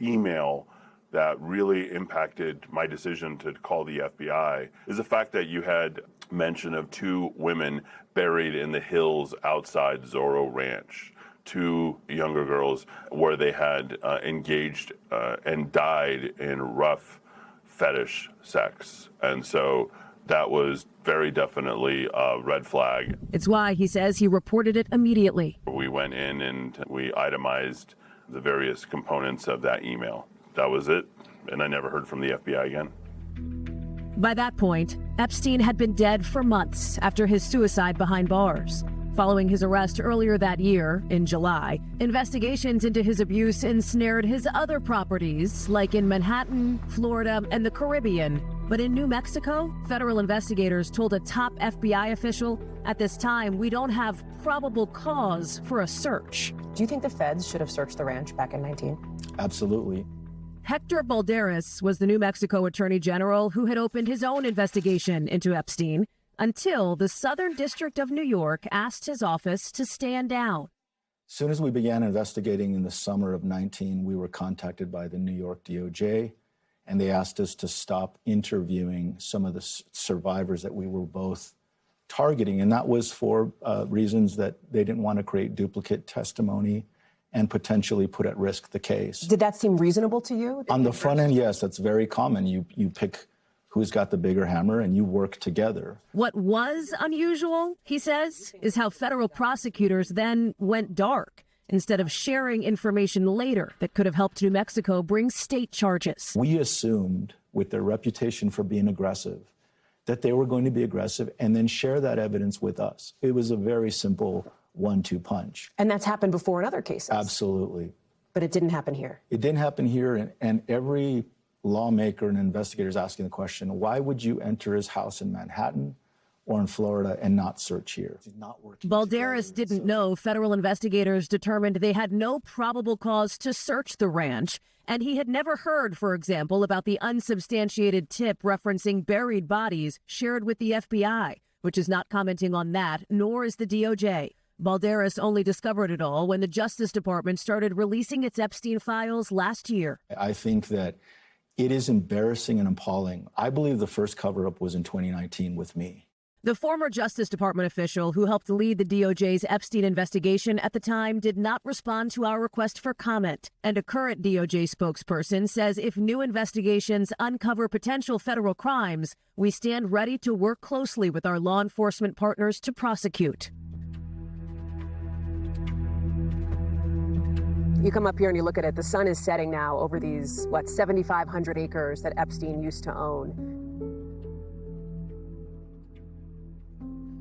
email that really impacted my decision to call the FBI is the fact that you had mention of two women buried in the hills outside Zorro Ranch, two younger girls where they had engaged and died in rough fetish sex. And so that was very definitely a red flag. It's why he says he reported it immediately. We went in and we itemized the various components of that email. That was it, and I never heard from the FBI again. By that point, Epstein had been dead for months after his suicide behind bars. Following his arrest earlier that year, in July, investigations into his abuse ensnared his other properties, like in Manhattan, Florida, and the Caribbean. But in New Mexico, federal investigators told a top FBI official, at this time, we don't have probable cause for a search. Do you think the feds should have searched the ranch back in 19? Absolutely. Hector Balderas was the New Mexico Attorney General who had opened his own investigation into Epstein until the Southern District of New York asked his office to stand down. As soon as we began investigating in the summer of 19, we were contacted by the New York DOJ, and they asked us to stop interviewing some of the survivors that we were both targeting. And that was for reasons that they didn't want to create duplicate testimony and potentially put at risk the case. Did that seem reasonable to you? On the front end, yes, that's very common. You pick who's got the bigger hammer and you work together. What was unusual, he says, is how federal prosecutors then went dark instead of sharing information later that could have helped New Mexico bring state charges. We assumed, with their reputation for being aggressive, that they were going to be aggressive and then share that evidence with us. It was a very simple 1-2 punch. And that's happened before in other cases. Absolutely. But it didn't happen here. It didn't happen here, and every lawmaker and investigator is asking the question, why would you enter his house in Manhattan or in Florida and not search here? Balderas didn't know federal investigators determined they had no probable cause to search the ranch, and he had never heard, for example, about the unsubstantiated tip referencing buried bodies shared with the FBI, which is not commenting on that, nor is the DOJ. Balderas only discovered it all when the Justice Department started releasing its Epstein files last year. I think that it is embarrassing and appalling. I believe the first cover-up was in 2019 with me. The former Justice Department official who helped lead the DOJ's Epstein investigation at the time did not respond to our request for comment. And a current DOJ spokesperson says if new investigations uncover potential federal crimes, we stand ready to work closely with our law enforcement partners to prosecute. You come up here and you look at it, the sun is setting now over these, 7,500 acres that Epstein used to own.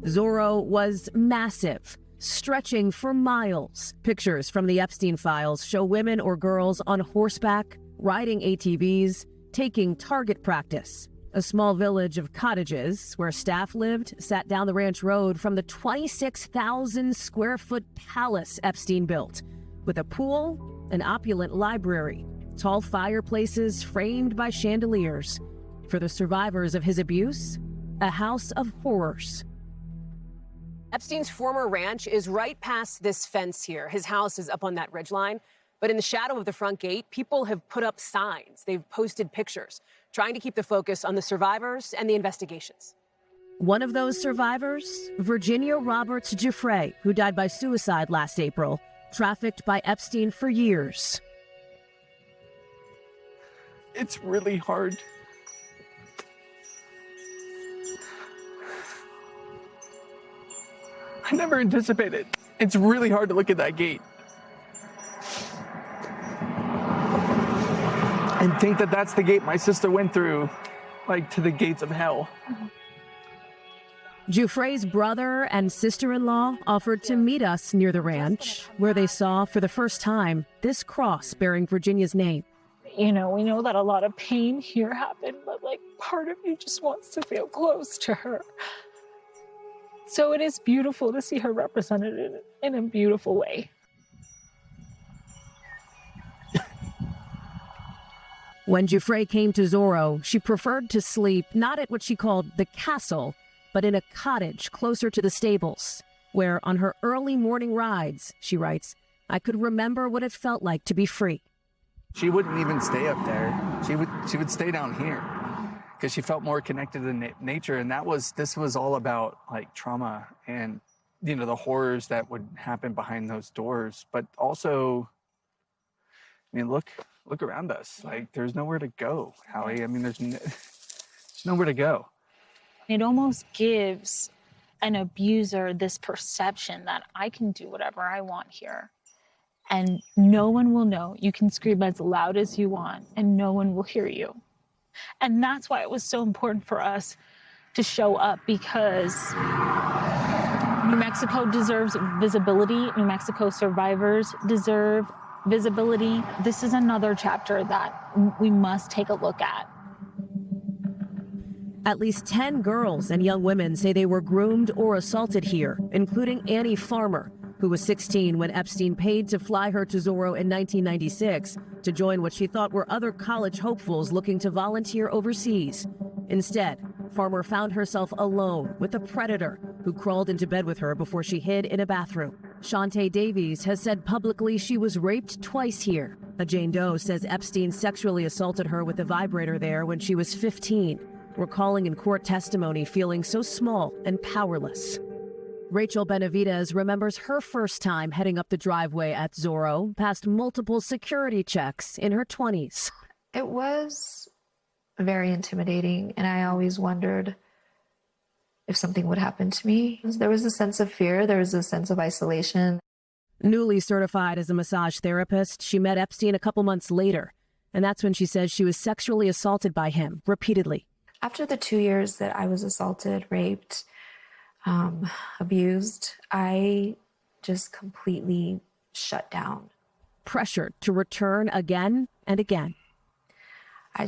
Zorro was massive, stretching for miles. Pictures from the Epstein files show women or girls on horseback, riding ATVs, taking target practice. A small village of cottages where staff lived sat down the ranch road from the 26,000 square foot palace Epstein built, with a pool, an opulent library, tall fireplaces framed by chandeliers. For the survivors of his abuse, a house of horrors. Epstein's former ranch is right past this fence here. His house is up on that ridgeline. But in the shadow of the front gate, people have put up signs. They've posted pictures, trying to keep the focus on the survivors and the investigations. One of those survivors, Virginia Roberts Giuffre, who died by suicide last April, trafficked by Epstein for years. It's really hard. I never anticipated. It's really hard to look at that gate and think that that's the gate my sister went through, like to the gates of hell. Giuffre's brother and sister-in-law offered to meet us near the ranch, where they saw for the first time this cross bearing Virginia's name. You know, we know that a lot of pain here happened, but like part of me just wants to feel close to her. So it is beautiful to see her represented in a beautiful way. When Giuffre came to Zorro, she preferred to sleep not at what she called the castle, but in a cottage closer to the stables, where on her early morning rides, she writes, I could remember what it felt like to be free. She wouldn't even stay up there. She would stay down here because she felt more connected to nature. And this was all about like trauma and, you know, the horrors that would happen behind those doors. But also, I mean, look around us. Like, there's nowhere to go, Hallie. I mean, there's nowhere to go. It almost gives an abuser this perception that I can do whatever I want here. And no one will know. You can scream as loud as you want, and no one will hear you. And that's why it was so important for us to show up, because New Mexico deserves visibility. New Mexico survivors deserve visibility. This is another chapter that we must take a look at. At least 10 girls and young women say they were groomed or assaulted here, including Annie Farmer, who was 16 when Epstein paid to fly her to Zorro in 1996 to join what she thought were other college hopefuls looking to volunteer overseas. Instead, Farmer found herself alone with a predator who crawled into bed with her before she hid in a bathroom. Shantae Davies has said publicly she was raped twice here. A Jane Doe says Epstein sexually assaulted her with a vibrator there when she was 15, recalling in court testimony feeling so small and powerless. Rachel Benavidez remembers her first time heading up the driveway at Zorro, past multiple security checks in her 20s. It was very intimidating, and I always wondered if something would happen to me. There was a sense of fear, there was a sense of isolation. Newly certified as a massage therapist, she met Epstein a couple months later, and that's when she says she was sexually assaulted by him repeatedly. After the 2 years that I was assaulted, raped, abused, I just completely shut down. Pressured to return again and again. I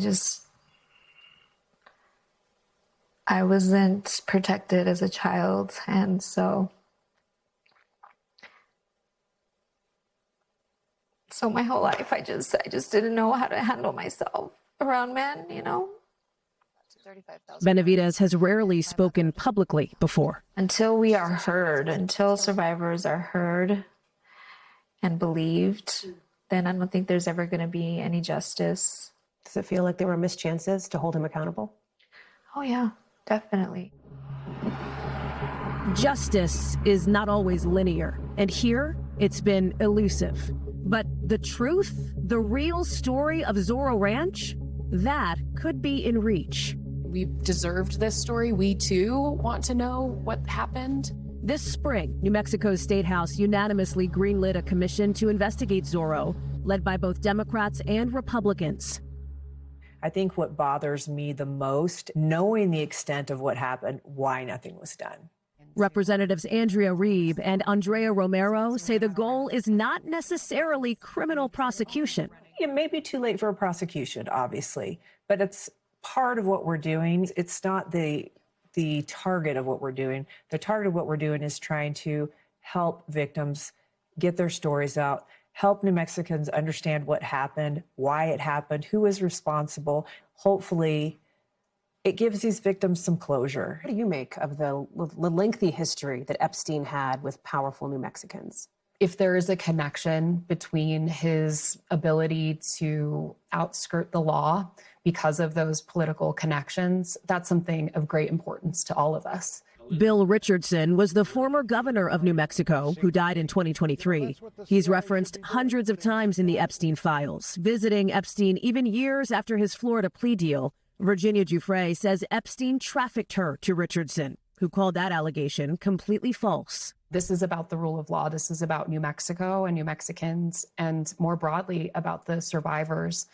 wasn't protected as a child, and so my whole life I just didn't know how to handle myself around men, you know. Benavidez has rarely spoken publicly before. Until we are heard, until survivors are heard and believed, then I don't think there's ever going to be any justice. Does it feel like there were missed chances to hold him accountable? Oh, yeah, definitely. Justice is not always linear, and here it's been elusive. But the truth, the real story of Zorro Ranch, that could be in reach. We deserved this story. We too want to know what happened. This spring, New Mexico State House unanimously greenlit a commission to investigate Zorro, led by both Democrats and Republicans. I think what bothers me the most, knowing the extent of what happened, why nothing was done. Representatives Andrea Reeb and Andrea Romero say the goal is not necessarily criminal prosecution. It may be too late for a prosecution, obviously, but it's part of what we're doing. It's not the target of what we're doing. The target of what we're doing is trying to help victims get their stories out, help New Mexicans understand what happened, why it happened, who is responsible. Hopefully, it gives these victims some closure. What do you make of the lengthy history that Epstein had with powerful New Mexicans? If there is a connection between his ability to outskirt the law because of those political connections, that's something of great importance to all of us. Bill Richardson was the former governor of New Mexico who died in 2023. He's referenced hundreds of times in the Epstein files, visiting Epstein even years after his Florida plea deal. Virginia Giuffre says Epstein trafficked her to Richardson, who called that allegation completely false. This is about the rule of law. This is about New Mexico and New Mexicans, and more broadly about the survivors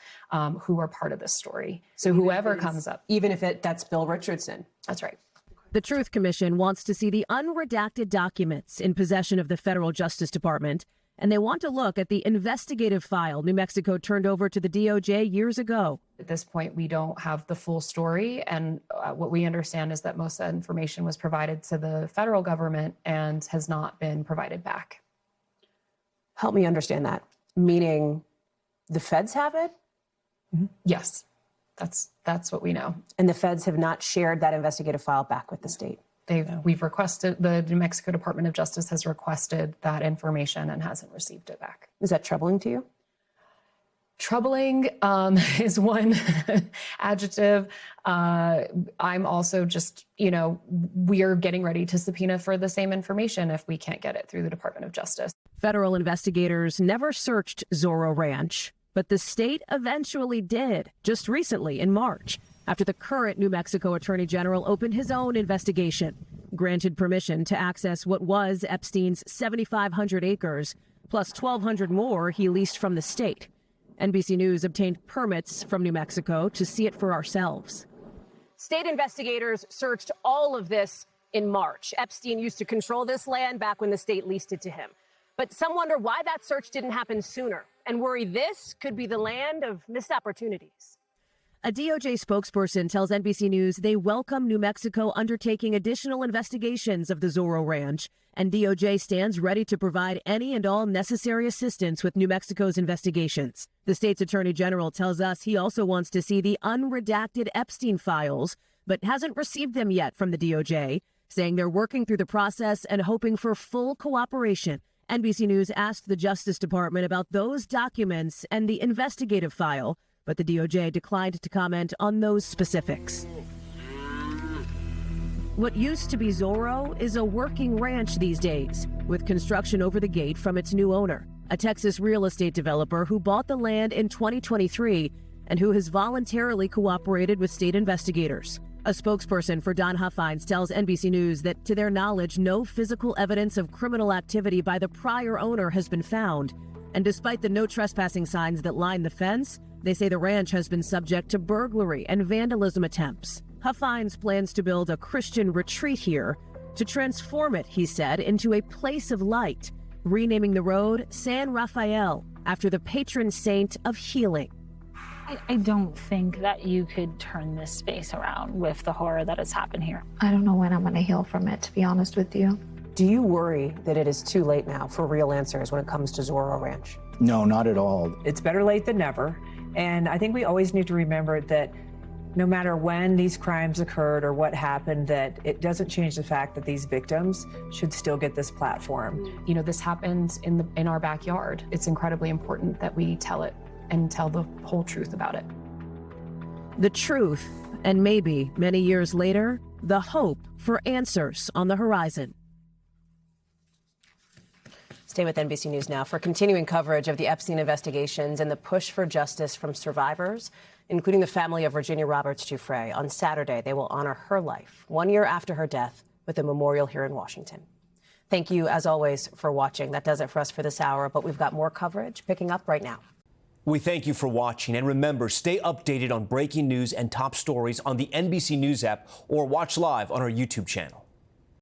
who are part of this story. So whoever comes up. Even if that's Bill Richardson. That's right. The Truth Commission wants to see the unredacted documents in possession of the federal Justice Department, and they want to look at the investigative file New Mexico turned over to the DOJ years ago. At this point, we don't have the full story, and what we understand is that most of that information was provided to the federal government and has not been provided back. Help me understand that. Meaning the feds have it? Mm-hmm. Yes, that's what we know. And the feds have not shared that investigative file back with the state? We've requested, the New Mexico Department of Justice has requested that information and hasn't received it back. Is that troubling to you? Troubling is one adjective. I'm also just, we're getting ready to subpoena for the same information if we can't get it through the Department of Justice. Federal investigators never searched Zorro Ranch, but the state eventually did, just recently in March, after the current New Mexico Attorney General opened his own investigation, granted permission to access what was Epstein's 7,500 acres, plus 1,200 more he leased from the state. NBC News obtained permits from New Mexico to see it for ourselves. State investigators searched all of this in March. Epstein used to control this land back when the state leased it to him. But some wonder why that search didn't happen sooner and worry this could be the land of missed opportunities. A DOJ spokesperson tells NBC News they welcome New Mexico undertaking additional investigations of the Zorro Ranch, and DOJ stands ready to provide any and all necessary assistance with New Mexico's investigations. The state's attorney general tells us he also wants to see the unredacted Epstein files, but hasn't received them yet from the DOJ, saying they're working through the process and hoping for full cooperation. NBC News asked the Justice Department about those documents and the investigative file, but the DOJ declined to comment on those specifics. What used to be Zorro is a working ranch these days, with construction over the gate from its new owner, a Texas real estate developer who bought the land in 2023 and who has voluntarily cooperated with state investigators. A spokesperson for Don Huffines tells NBC News that, to their knowledge, no physical evidence of criminal activity by the prior owner has been found. And despite the no trespassing signs that line the fence, they say the ranch has been subject to burglary and vandalism attempts. Huffines plans to build a Christian retreat here to transform it, he said, into a place of light, renaming the road San Rafael after the patron saint of healing. I don't think that you could turn this space around with the horror that has happened here. I don't know when I'm going to heal from it, to be honest with you. Do you worry that it is too late now for real answers when it comes to Zorro Ranch? No, not at all. It's better late than never. And I think we always need to remember that no matter when these crimes occurred or what happened, that it doesn't change the fact that these victims should still get this platform. This happened in our backyard. It's incredibly important that we tell it and tell the whole truth about it. The truth, and maybe many years later, the hope for answers on the horizon. Stay with NBC News Now for continuing coverage of the Epstein investigations and the push for justice from survivors, including the family of Virginia Roberts Giuffre. On Saturday, they will honor her life 1 year after her death with a memorial here in Washington. Thank you, as always, for watching. That does it for us for this hour, but we've got more coverage picking up right now. We thank you for watching, and remember, stay updated on breaking news and top stories on the NBC News app or watch live on our YouTube channel.